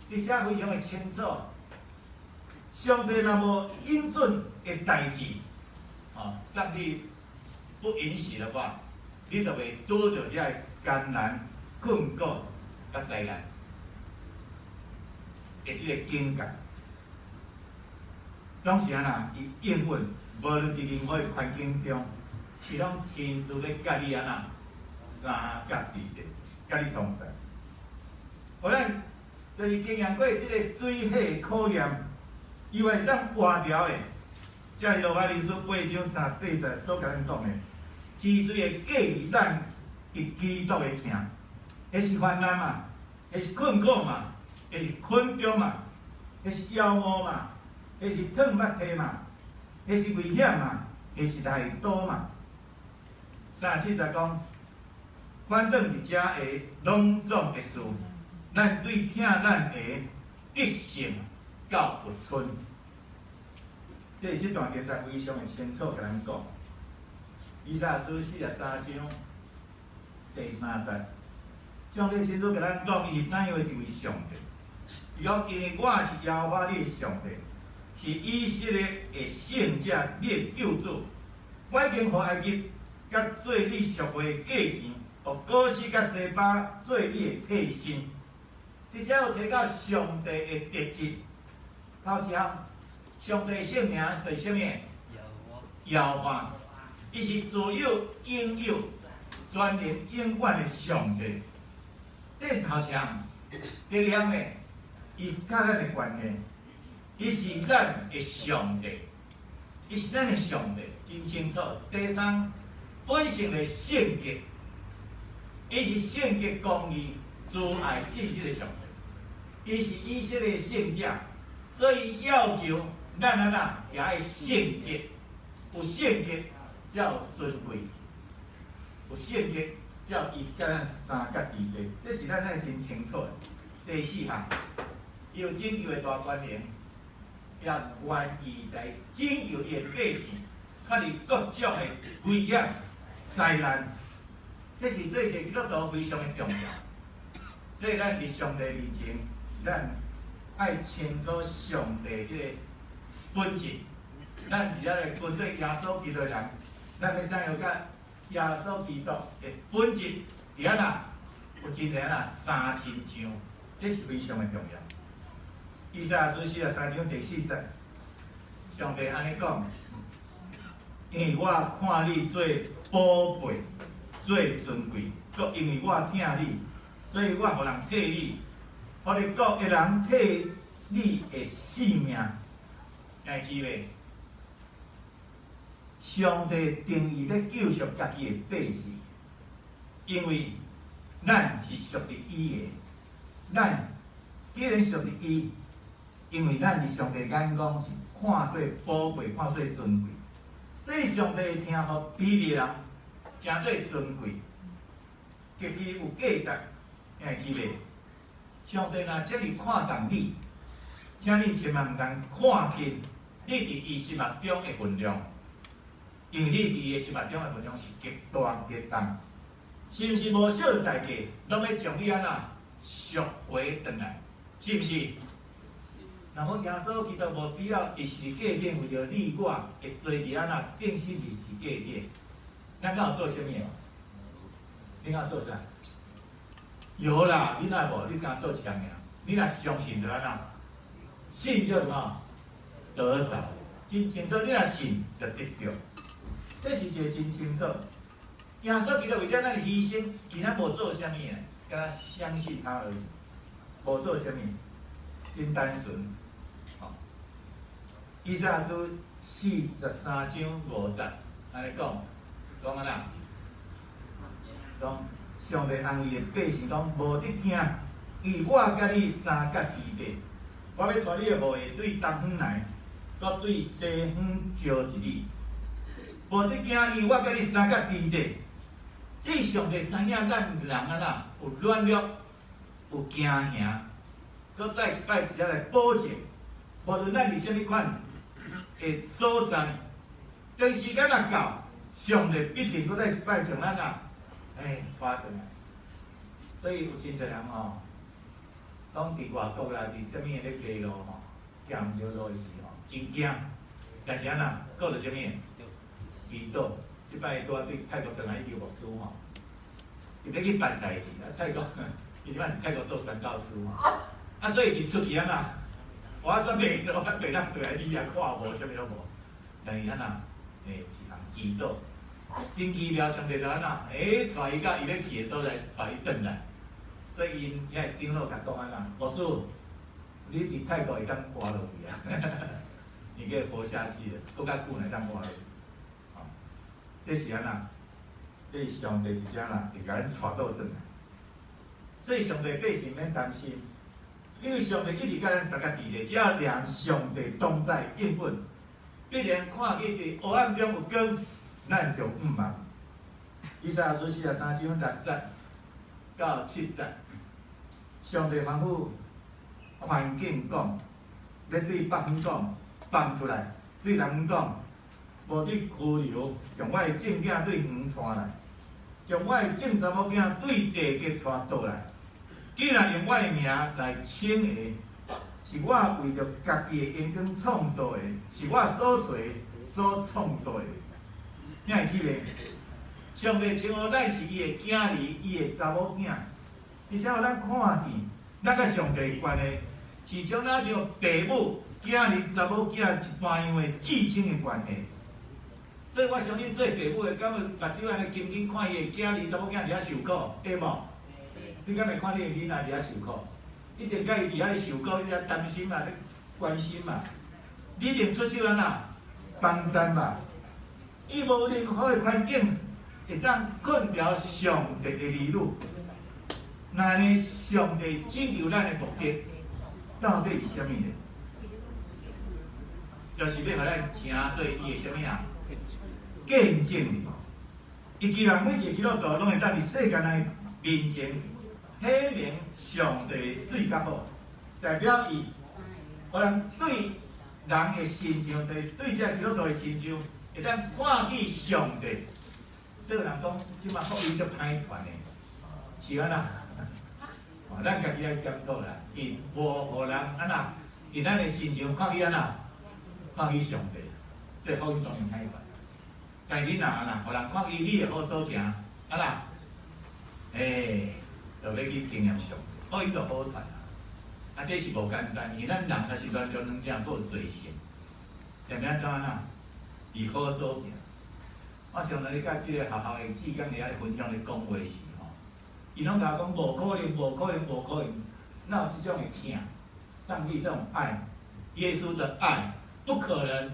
你这非常的清楚，上帝若无应准的代志，上帝不允许的话，你就会拄着遐艰难、困苦、甲灾难的这个境界。总是安那，伊应允，无论伫任何的环境中，伊拢亲自要甲你安那三角地地，甲你同在。互咱就是经验过即个水火考验，以为咱活条的，才是罗马尼书8章3、8节所甲咱讲的，治水的过于咱伫基督的听，迄是患难嘛，迄是困苦嘛，迄是困中嘛，迄是妖魔嘛。迄是脱目体嘛，迄是危险嘛，迄是来刀嘛。37节讲，反正伫遮下拢总的事，咱对听咱的得胜到有春。这段经才非常的清楚甲咱讲。以赛亚书43章第3节，上帝清楚甲咱讲，伊是怎样的一位上帝。伊讲，因为我是耶和华你的上帝。是以色列的圣者，你的救主。我已经予埃及甲做你赎回的价钱，予波斯甲西巴做你的替身。而且有提到上帝的特质。头一项，上帝的姓名是啥物？耶和华。伊是自有永有、全能永远的上帝。这头一项。第二项呢，伊甲咱的关系。伊是咱的上帝，伊是咱的上帝，真清楚。第三，本性的圣洁，伊是圣洁、公义、慈爱、信实的上帝。伊是以色列的圣者，所以要求咱安那也爱圣洁。有圣洁才有尊贵，有圣洁才有伊甲咱三角地地，这是咱真清楚的。第四项，伊有拯救的大关联。也愿意来拯救伊的百姓，脱离各种的危险、灾难。这是做一个基督徒非常的重要。所以咱伫上帝面前，咱爱清楚上帝这个本质。咱伫遮个跟对耶稣基督人，咱要怎样甲耶稣基督的本质伫安那有真正啊三亲像，这是非常的重要。以赛亚书43章第4节，上帝安尼讲：因为我看你做宝贝，做尊贵，搁因为我疼你，所以我互人替你，互你各个人替你的性命。会记袂？上帝定义要救赎家己的百姓，因为咱是属于伊的，咱既然属于伊。因为咱是上帝眼光是看做宝贵，看做尊贵，所以上帝听互卑微人，诚做尊贵，家己有价值，会知袂？上帝若遮尔看重你，请你千万毋通看轻你伫伊心目中的分量，因为你伫伊心目中的分量是极大极重，是毋是无小的代价，拢要将你安那赎回转来，是毋是？若讲耶稣基督无必要一时价典，为着你我会做伫安那变成一时价典，咱敢有做啥物无？你敢有做啥？有啦，你若无，你敢做一项尔？你若相信就安那，信就什么得着，真清楚。你若信就得着，这是一个真清楚。耶稣基督为了咱的牺牲，其他无做啥物啊？敢相信他而已，无做啥物，真单纯。以赛亚书43章5节，安尼讲，讲安那？讲上帝安慰的百姓讲，无得惊，因为我甲你三角地地，我要带你的后裔对东方来，搁对西方招一你。无得惊，因为我甲你三角地地。即上帝知影咱人安那有软弱，有惊吓，搁再一摆直接来保证，无论咱伫啥物款的所在，当时间若到，上帝必定搁再一摆将咱带转来。所以有真侪人吼，讲伫外国啦，伫啥物咧街路吼，行毋着路时吼，真惊。但是安那，搁着啥物？祈祷。即摆拄仔对泰国转来一个牧师吼，伊要去办代志，泰国伊即摆伫泰国做宣教师吼，所以一出去安那，我煞袂落，袂当回来你也看无，啥物拢无，像伊安那，一项祈祷，真奇妙，上帝就安那，带伊到伊要去的所在，带伊转来，所以因遐长老甲讲安那，牧师，你伫泰国会当活落去啊，你可以活下去的，搁较久会当活落去。这是安那，这是上帝一只啦，会甲咱带倒转来。所以上帝百姓免担心，因为上帝一直甲咱三角地咧，只要让上帝当在应允，必然看见伫黑暗中有光，咱就毋茫。以赛亚书43章6节到7节，上帝吩咐环境讲，咧对北方讲，放出来；对南方讲。无对河流，将我的正囝对远传来，将我的正查某囝对地界传倒来。既然用我的名来称的，是我为着家己的眼光创造的，是我所做所创造的。你会记袂？上帝称呼咱是伊的囝儿，伊的查某囝，而且互咱看见，咱甲上帝的关系，是像咱像爸母、囝儿、查某囝一般样的至亲的关系。所以我相信做爸母的，敢会目睭安尼紧紧看伊的囝儿、查某囝伫遐受苦，对无？你敢会看你的囡仔伫遐受苦？一定甲伊伫遐咧受苦，你遐担心嘛，咧关心嘛，你一定出手安那帮衬嘛。伊无任何的环境会当困掉上帝的儿女。那呢，上帝拯救咱的目的到底是啥物呢？就是要互咱成做伊的啥物啊？见证，伊既然每一个基督徒拢会当伫世间内面前显明上帝的水较好，代表伊可能对人的心上，对这基督徒的心上，会当看见上帝。对人讲，即马福音足歹传的，是安那？咱家己来检讨啦，伊无互人安那，伫咱的心上看见安那，看见上帝，这福音当然歹传。但你若安那，互人看见你的好所行，安那，就要去经验上帝，福音就好传啦。这是无简单，因为咱人若是乱着两者，佫有罪性，点怎安那？以好所行。我上日咧甲即个学校的志工咧分享咧讲话时吼，伊拢甲我讲无可能，无可能，无可能，哪有即种的疼？上帝这种爱，耶稣的爱，不可能。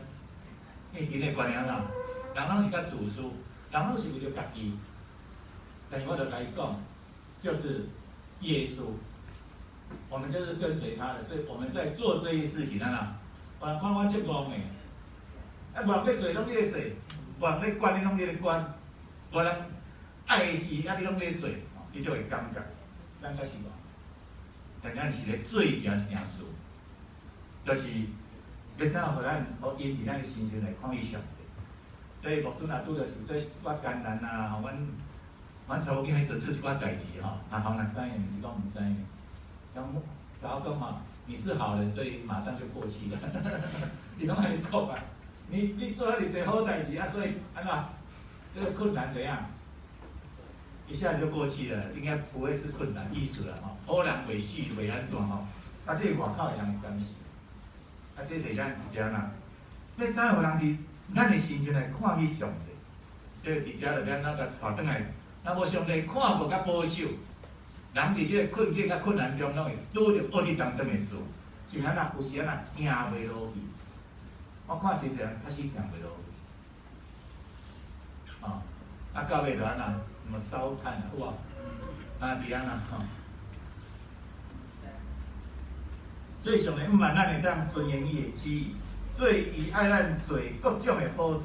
因今日观念啦。人拢是较自私，人拢是为了家己。但是我就甲伊讲，就是耶稣，我们就是跟随他的，所以我们在做这些事情啊，有人看我足戆的，无人要做拢你咧做，无人咧管你拢你咧管，无人爱的事你拢咧做，你就会感觉，咱较是无，但咱是咧做一件事，就是要怎互咱互引起咱的心情来看伊上。所以牧师若拄着像说一寡艰难啊，吼，阮查某囝迄阵出一寡代志吼，阿行若知影，毋是讲毋知影。甲我讲嘛，你是好人，所以马上就过气了。你拢安尼讲啊？你做遐尼侪好代志啊，所以安怎？这个困难怎样？一下子就过气了，应该不会是困难意思了吼。好人袂死袂安怎吼？啊，这外口的人会甘死。啊，这是咱一家啦。要怎互人伫？咱的心情来看去上帝，所以伫遮就免咱甲带转来。若无上帝看顾甲保守，人伫即个困境甲困难中，拢会拄着恶日当中的事，就安那有时安那行袂落去。我看真侪人开始行袂落去，啊，到尾就安那，么烧炭啊，有无？伫安那吼。所以上帝毋万咱会当遵行伊的旨意，做伊爱咱做各种的好事。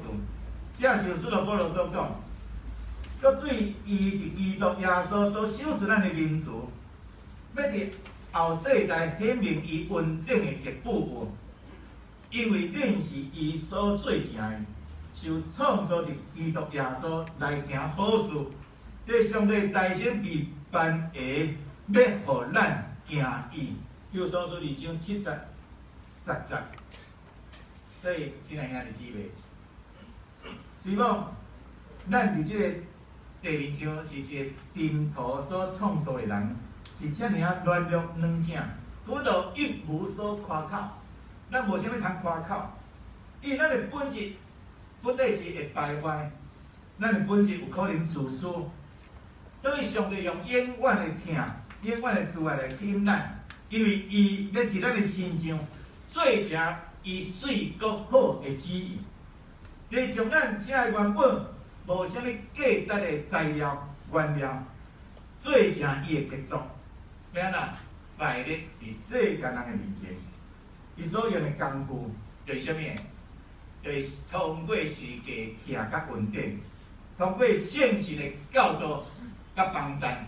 正像使徒保罗所讲，佮对伊伫基督耶稣所赏赐咱的民族，要伫后世代显明伊恩典的结果。因为恁是伊所做成的，受创造伫基督耶稣来行好事，这上帝大神未办的，要互咱行义。有所书2章7节、10节。所以，亲爱兄弟姊妹，希望咱伫即个地面上是一个尘土所创造的人，是遮尔啊软弱软挺，拄到一无所夸口。咱无啥物通夸口，因为咱的本质本底是会败坏，咱的本质有可能自私。所以上帝用永远的疼、永远的慈爱来吸引咱，因为伊要伫咱的身上做成伊水阁好的旨意，来将咱遮原本无啥物价值的材料原料，做成伊的杰作，要安那摆列伫世间人的面前。伊所用的工具就是啥物？就是通过时机行甲恩典，通过现实的教导甲帮赞，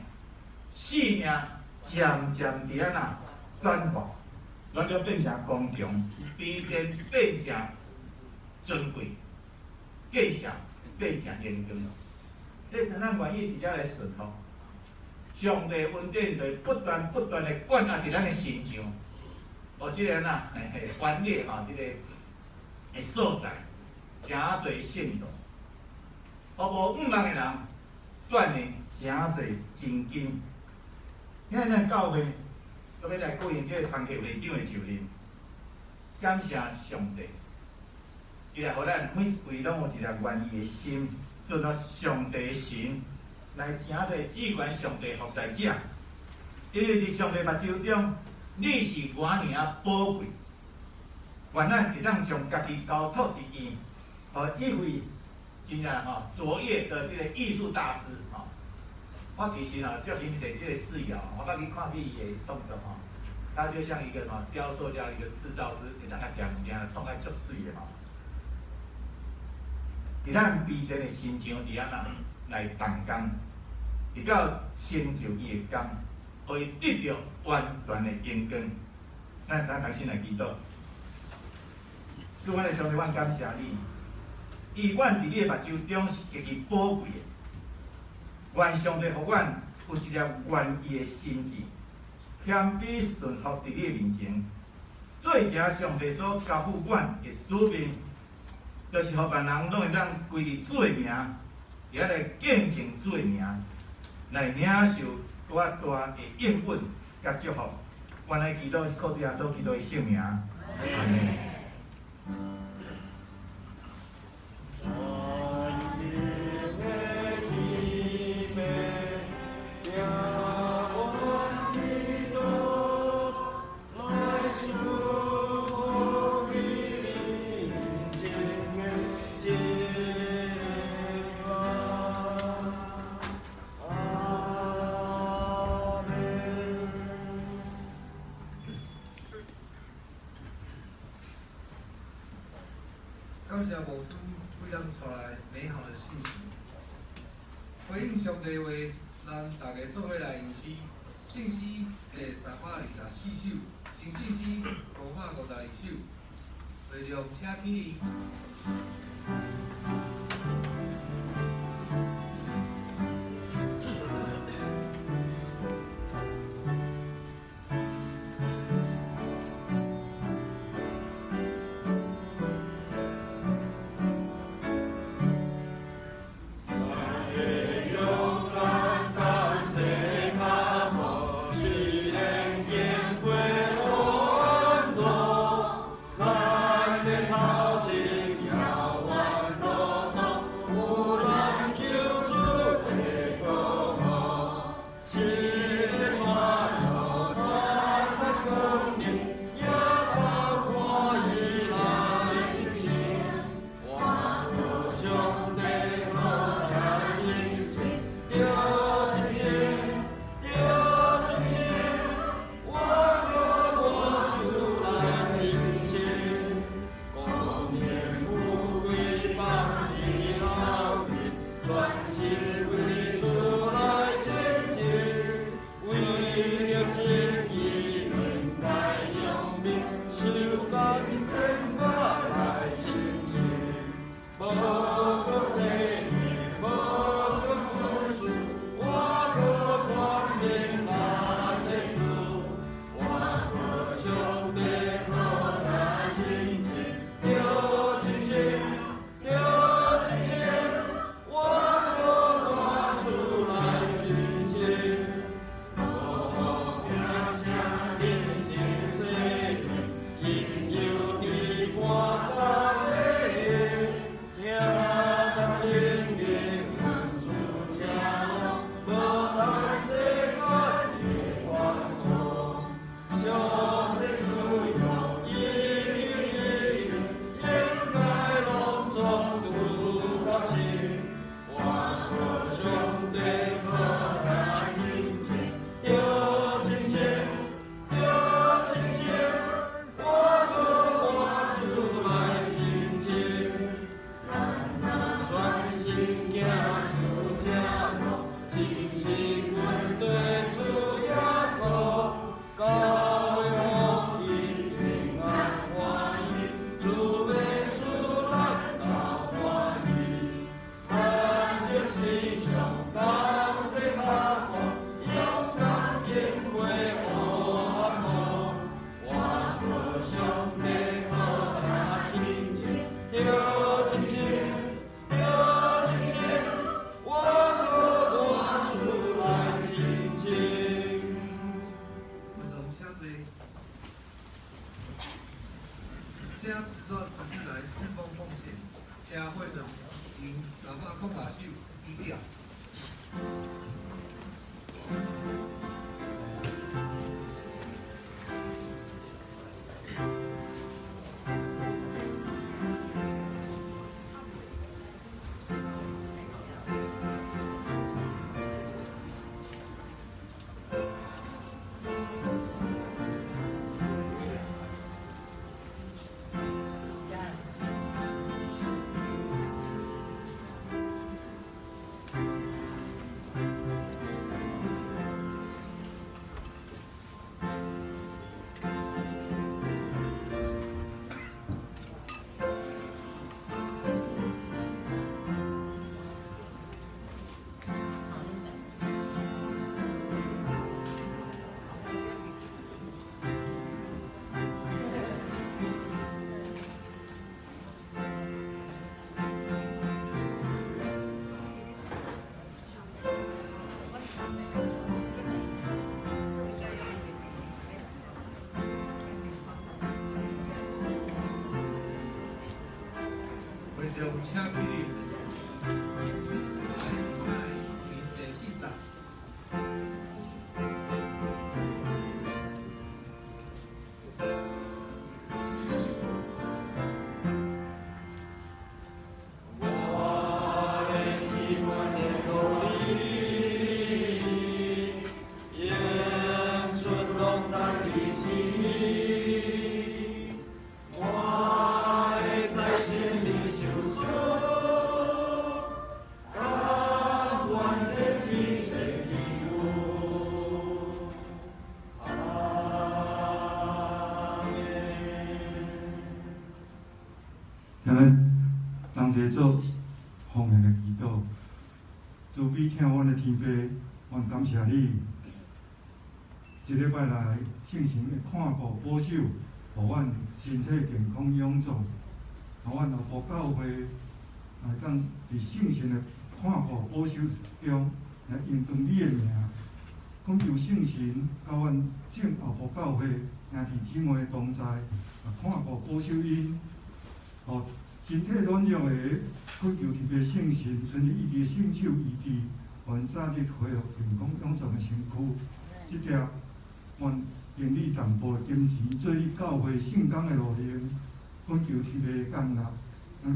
生命渐渐伫安那转化，咱就变成公平，必然变成尊贵，见效变成严重。这咱愿意伫遮来顺服，上帝恩典就不断的灌压伫咱的身上。即个呐，翻列吼，即个所在，诚侪信徒，无5万个人，锻炼诚侪真经。你看咱教会，要来鼓应即个团契会长的就任，感谢上帝，伊来互咱每一位拢有一颗愿意的心，顺着上帝的神，来诚侪志愿上帝服侍者，因为伫上帝目睭中。你是我尔宝贵，愿咱会当将家己交托伫伊，一位真正卓越的这个艺术大师我其实足欣赏这个四爻，我捌去看伊的创作他就像一个雕塑家、一个制造师，会当甲食物件创甲足水的伫咱卑贱的心上，伫安那来动工，直到成就伊的工。可以得到完全的阳光，咱三同心来祈祷。主，阮的上帝，阮感谢你，伊阮伫你的目睭中是极其宝贵的。愿上帝互阮有一粒愿意的心志，谦卑顺服伫你的面前，做成上帝所交付阮的使命，就是互别人拢会当归你主的名，也来见证主的名，来领受。我大的应允甲祝福，原来祈祷是靠主耶稣基督的圣名。阿门。感谢牧师为咱带来美好的信息，回应上帝话，咱大家做伙来研习信息第324首，新信息552首，内容请起立。调。会场请起立，来第4站。咱们同齐做奉献的祈祷，慈悲听阮的天父，阮感谢你，一礼拜来圣神的看顾保守，互阮身体健康勇壮，互阮后部教会来当伫圣神的看顾保守中来应当你的名，恳求圣神甲阮正后部教会兄弟姊妹同在，看顾保守因。互身体软弱的，恳求特别圣神，存伊一直圣手医治，愿早日恢复健康勇壮的身躯。即条，愿用你淡薄金钱做你教会圣工的路用，恳求特别降纳。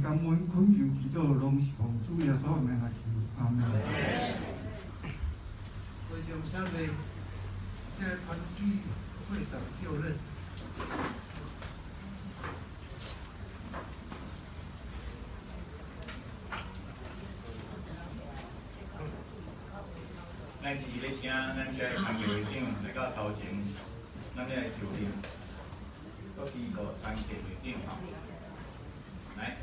感恩恳求祈祷，拢是奉主耶稣的名来求，阿门。会场请坐，现在团契会长就任。咱是咧请咱遮的团契会长来到头前，咱要来就任，各几个团契会长吼，来。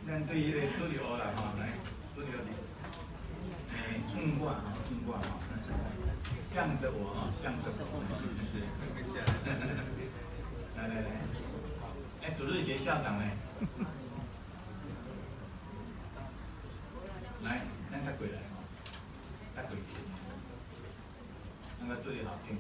咱对迄个主流啦吼，来主流的，应卦吼，应卦吼，向着我吼，向着我，来来来，主日学校长呢？来，咱较过来吼，较过去，那个做得好听。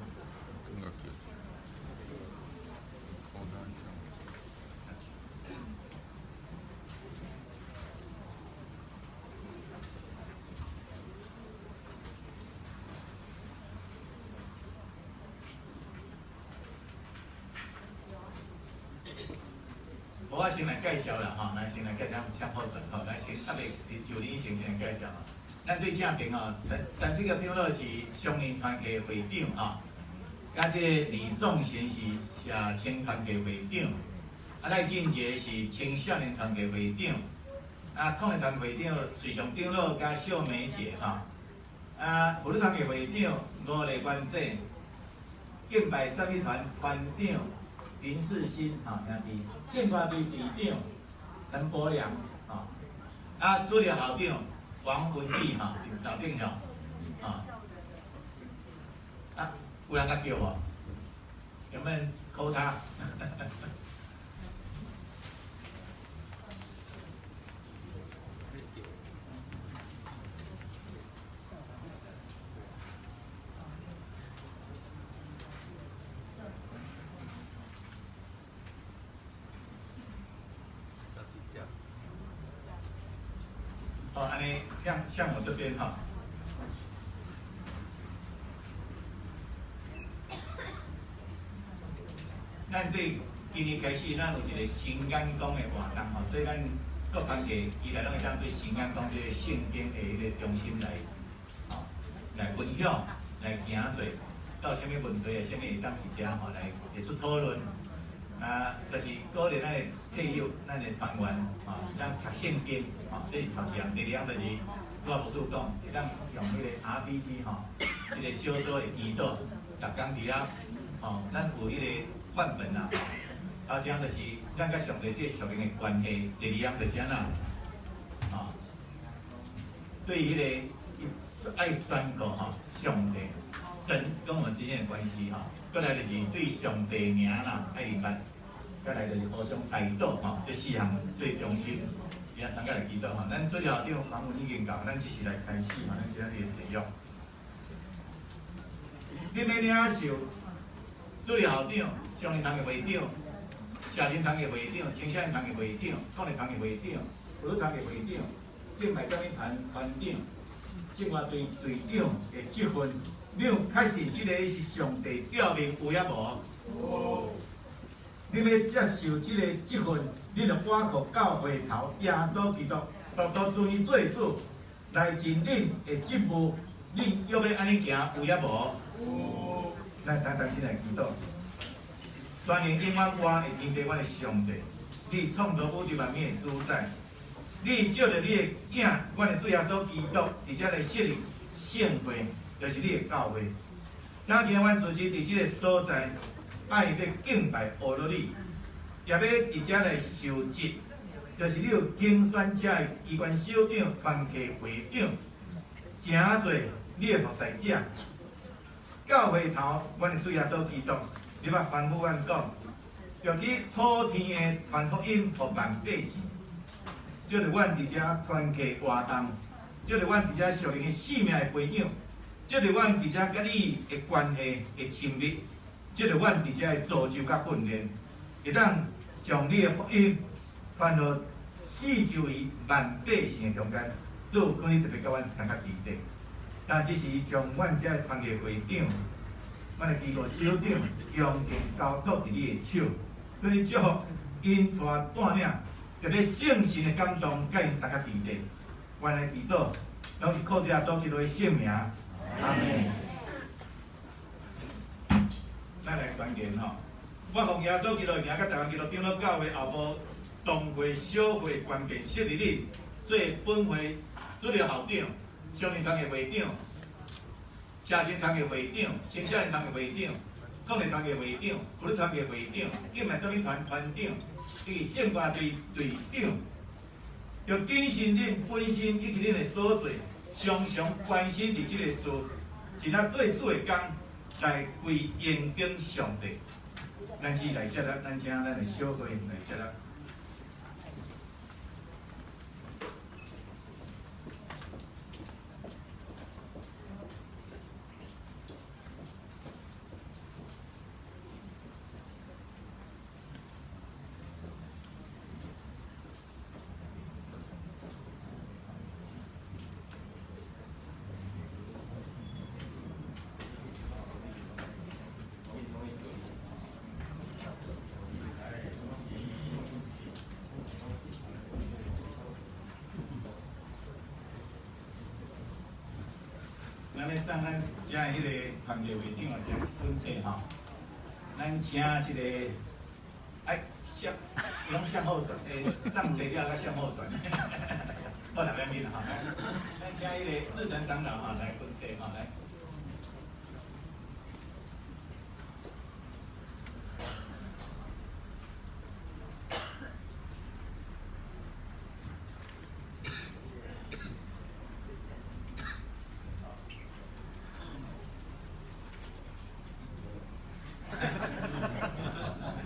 我先来介绍啦吼，咱先来介绍枪炮转吼，咱先特别就你以前先来介绍吼。咱对正平吼，咱这个表老是双年团契会长吼，甲这李仲贤是社青团契会长，赖俊杰是青少年团契会长，创年团会长水上长老甲秀梅姐吼，妇女团契会长吴丽娟姐，敬拜赞美团团长。林世新兄弟，宪法队队长陈柏良主流校长王文义老兵长有人甲叫无？有没有人 call 他？哦，安尼向我这边哈。咱对今年开始，咱有一个新眼光的活动吼，所以咱各团体伊来拢会当对新眼光这个圣经的迄个中心来，吼，来分享，来行做，到什么问题啊，什么会当直接吼来提出讨论，啊，就是鼓励咱的配友，咱的团员，吼，咱读圣经，吼，这是头一样，第二样就是我无事讲，会当用迄个 RPG 吼，这个小组的祈祷，逐工伫遐，吼，咱有迄个。范本啊，头一样就是咱甲上帝这属灵的关系，第二样就是安那，啊，对迄个爱宣告哈，上帝、神跟我们之间的关系哈，过来就是对上帝名啦爱明白，再来就是互相祈祷哈，这四项最中心，今仔三个来祈祷哈，咱做了长访问已经到，咱即时来开始哈，咱今仔日使用，恁的领袖。助理校长、少年堂的会长、社青堂的会长、青少年堂的会长、少年堂的会长、妇女堂的会长、另外教育团团长、政活队队长的职分，你有确信这个是上帝表明有也无？你要接受这个职分，你就倚靠教会头耶稣基督，独尊伊做主，来尽恁的职务，恁要要安尼行有也无？咱三当先来祈祷，全能永远我的天地，我的上帝，你创造宇宙万物的主宰，你照着你的影，我的主耶稣基督，伫遮来设立圣会，就是你的教会。咱今阮组织伫即个所在，爱要敬拜学罗你，也要伫遮来受职，就是你有竞选者的机关首长、团契会长，诚侪你的服侍者。教会头，阮的主耶稣基督，你捌吩咐阮讲，要去普天的传福音，互万百姓。就是阮伫遮团契活动，就是阮伫遮属灵的性命的培养，就是阮伫遮甲你的关系的亲密，就是阮伫遮的造就甲训练，会当将你的福音传到四周围万百姓的中间，做可能特别甲阮三角基地。但只是将阮遮的团契会长、阮的机构首长，用定交托伫你的手，可以祝福因带领，特别圣神的感动，甲因三角基地。阮的祈祷，拢是靠着耶稣基督的圣名，阿门。咱来宣言吼，我奉耶稣基督的名，甲台湾基督长老教会后部同会小会关键设立你做本会主任校长。少年堂的会长、社青堂的会长、青少年堂的会长、少年堂的会长、妇女堂的会长、敬拜教育团团长，以及政活队队长，要谨慎恁本身以及恁的所做，常常关心伫即个事，一日做主的工，来归严敬上帝。咱是来接纳，咱请咱的小会来接纳。咱要送咱遮迄个团队会长啊，一本册吼，咱请一个写，拢写好转，送册了甲写好转，好来面吼，咱请迄个志成长老吼来本册吼来。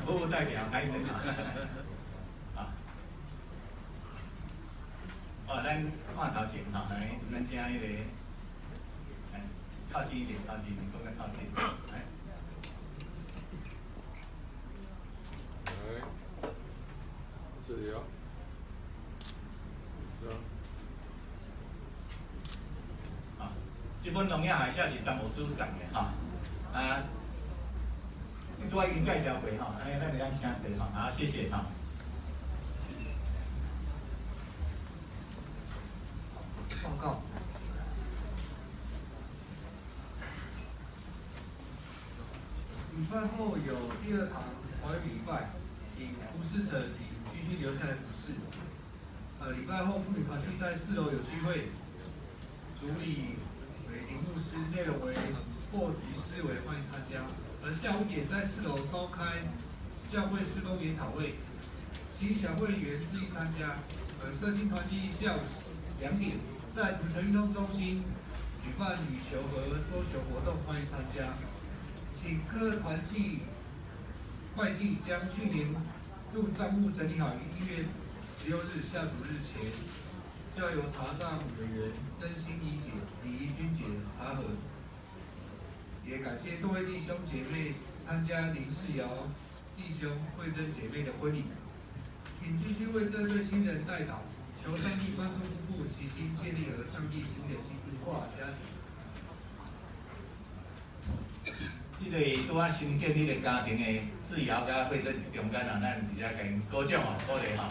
服务代表开始啊！哦，咱看头前吼，来，咱请迄个，靠近一点，靠近一点，更加靠近，来。这里啊，这样，本农业学校是詹姆斯送的吼，啊，拄仔已经介绍过吼，安尼咱就当请坐吼，好，谢谢吼。报告。礼拜后有第2堂华语礼拜，请胡思成继续留下来服侍。礼拜后妇女团契在4楼有聚会，主理为林牧师，内容为或局思维，欢迎参加。而下午5点在4楼召开教会施工研讨会，请小会员自意参加。社青团契下午2点在土城运动中心举办羽球和桌球活动，欢迎参加。请各团契会计将去年度账目整理好，于1月16日下主日前，交由查账委员真心理解、李怡君姐查核。也感谢各位弟兄姐妹参加林世尧弟兄、慧珍姐妹的婚礼。请继续为这对新人代祷，求上帝帮助夫妇齐心建立和上帝新的基督化家庭。即个拄仔新建立的家庭的世尧甲慧珍中间啊，咱直接甲因鼓掌哦，鼓励吼。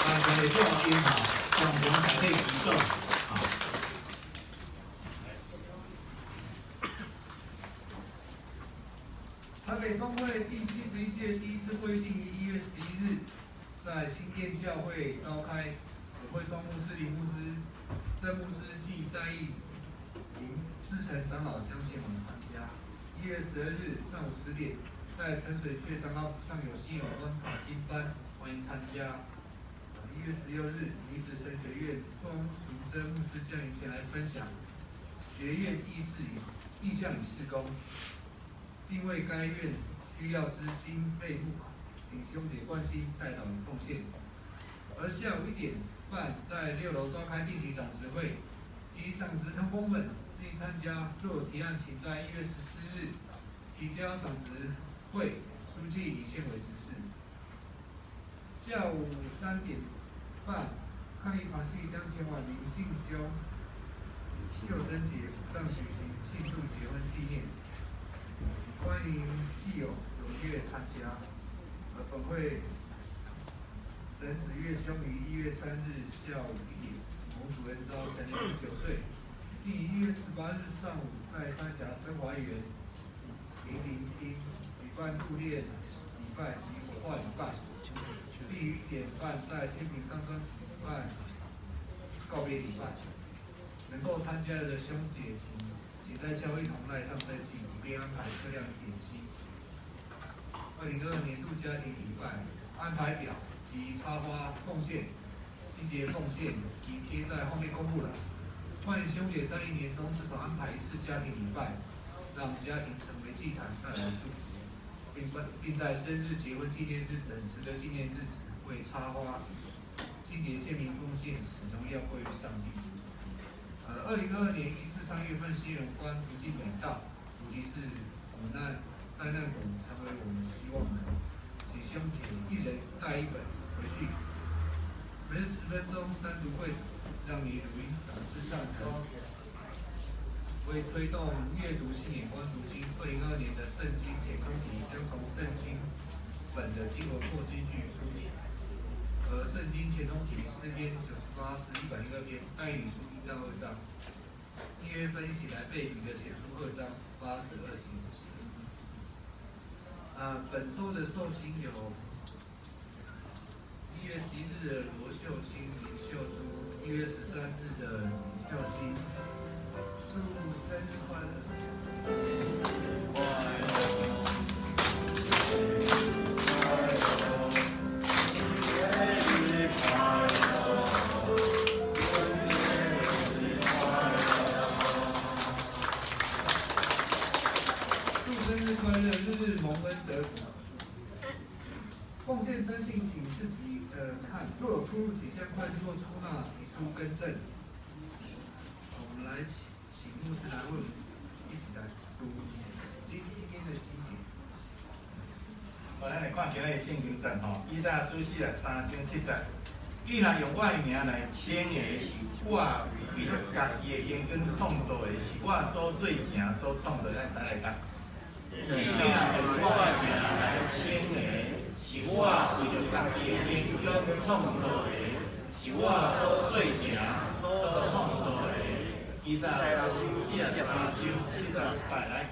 啊，像这种因吼，共同集体举手，吼。台北中会第71届第1次会定于1月11日在新店教会召开，会中牧师林牧师、郑牧师暨代议林志成长老将前往参加。1月12日上午10点，在陈水雀长老府上有信仰观察经班，欢迎参加。1月16日，女子神学院庄淑珍牧师将前来分享学院意向与事工，并为该院需要之经费募款，请兄姐关心代祷与奉献。而下午1点半，在6楼召开定期长执会，及长执同工们自意参加，若有提案，请在1月14日提交长执会，书记以现为指示。下午3点半，抗议团契将前往林信兄秀珍姐府上举行庆祝结婚纪念，欢迎系友踊跃参加。本会神子月兄于1月3日下午1点，某主任招成年19岁，并于1月18日上午在三峡升华园林林厅举办入殓礼拜及火化礼拜，并于1点半在天平山庄举办告别礼拜。能够参加的兄姐请在教会同赖上登记，以便安排车辆点心。2022年度家庭礼拜安排表及插花贡献、清洁奉献已贴在后面公布了。欢迎兄姐在1年中至少安排1次家庭礼拜，让家庭成为祭坛，带来祝福，并在生日、结婚纪念日等值得纪念日子为插花、清洁献民贡献，始终要归于上帝。2022年1至3月份新人关不尽远道，主题是苦难灾难谷成为我们希望门，请兄姐1人带1本回去，每日10分钟单独会让你读音长知上课。为推动阅读信眼观读经，2022年的圣经填充题将从圣经本的经文或经句出题，而圣经填充题诗篇98至102篇，带领书1到2章。1月份一起来背彼得前书2章18至20。本周的寿星有1月11日的罗秀清、林秀珠，1月13日的李秀欣。祝生日快乐！生日快乐！日日蒙恩得福。奉献征信，请自己看，若有出入，请向会计做出纳提出更正。我们来请牧师来为我们一起来读今天的经典。咱来看今日的圣经节吼，以赛亚书43章7节，既然用我的名来称的，是我为着家己的因根创造的，是我所做成所创造，咱才来讲。既然用我的名来称的，是我为着家己的因根创造的，是我所做成所创造的。以赛亚书43章70拜来，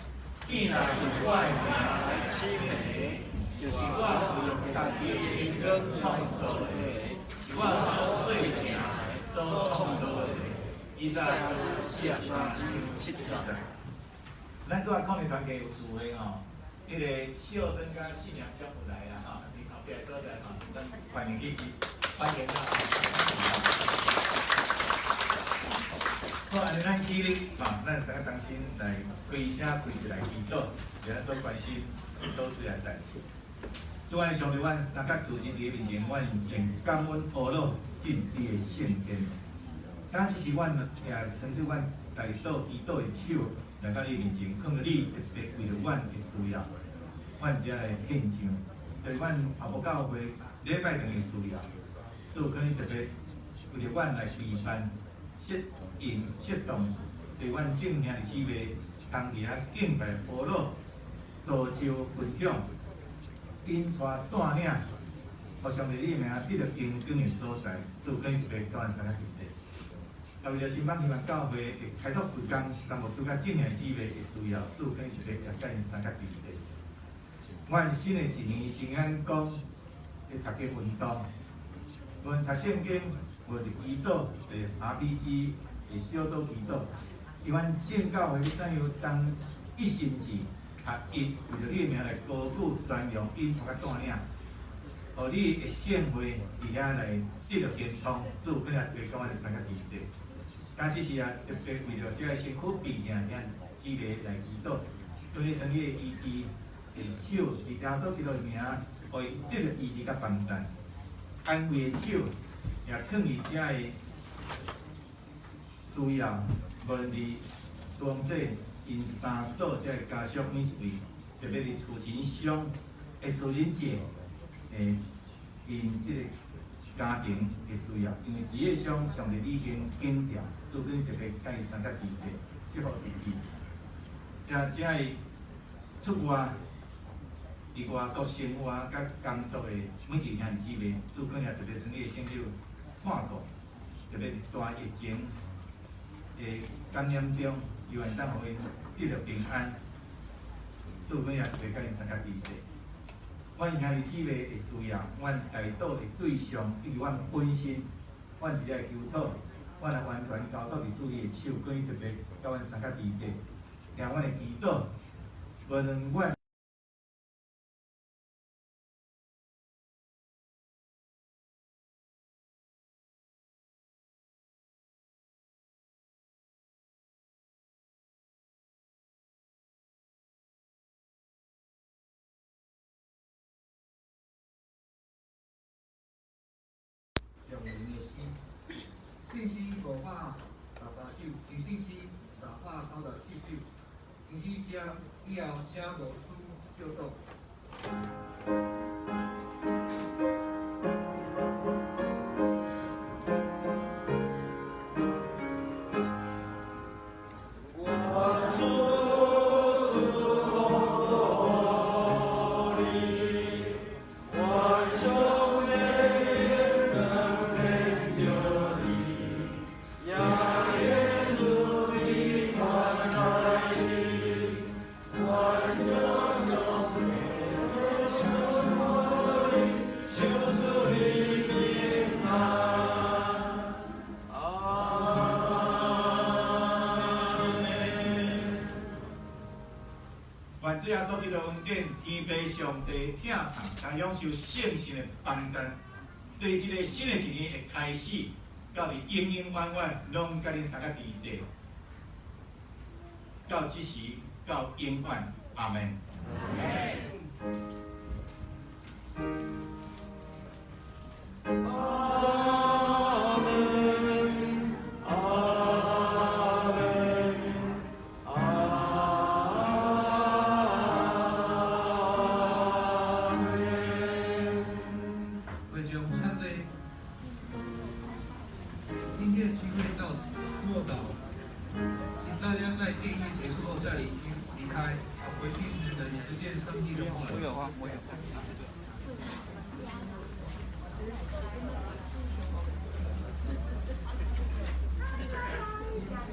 既然用我的名来称的，就是我为着家己的因根创造的。我所做成、所创造的，以赛亚书43章70。咱拄仔抗日团体有聚会吼，迄个孝珍甲信仰相互来啦吼，你后壁所在吼，咱欢迎去欢迎啦。好，安尼咱起立吼，咱三个同心来跪声跪一来祈祷，为咱所关心所需要代志。主啊，上帝，阮三角自身伫面前，阮用感恩懊恼进你的圣殿。当时阮也伸出阮代祷祈祷的手来到你面前，看到你特别为着阮的需要，阮才来献上。对阮后母教会礼拜堂的需要，主可能特别为着阮来陪伴、适应、适当，对阮正兄弟姊妹同伫遐敬拜懊恼，造就分享。因带带领，互上帝你名得到应当的所在，主可以特别教咱三个弟弟。也为着新北希望教会会开拓时间，参无属甲正兄姊妹的需要，主可以特别也教因三个弟弟。阮新的一年新安讲的读经运动，无论读圣经，无论祈祷，对 RPG 的小组祈祷，伊阮圣教会要怎样当一心志？为着你的名来高举宣扬，因带甲带领，互你的圣会伫遐来得到健康，主可能特别讲阮三个弟弟。今次是也特别为着这个身躯病痛遐姊妹来祈祷，所以从你的医治的手，伫耶稣基督的名，互伊得到医治甲帮助，安慰的手也放伫遮的需要，无论伫当这。因三所才会家属每一位，特别是厝前乡的厝前姐，因即个家庭的需要，因为职业上上帝已经定调，做紧特别介三个弟弟，即号弟弟，也只会出外伫外国生活甲工作的每一兄姊妹，做可能特别从你的圣友看顾，特别是大疫情的感染中。希望当互因得到平安，主本也特别甲因三个弟弟。阮兄弟姊妹的需要，阮代祷的对象，以及阮本身，阮伫遮求讨，阮也完全交托伫主你的手，可以特别甲阮三个弟弟，听阮的祈祷，无论阮。信息无法打三手，凭信息打话高的继续，信息加以后加无书就做。主耶稣基督恩典，天父上帝疼痛，才享受圣神的帮助，对这个新的一年的开始，到你永永远远拢甲恁三个弟弟，到即时到永远，阿门。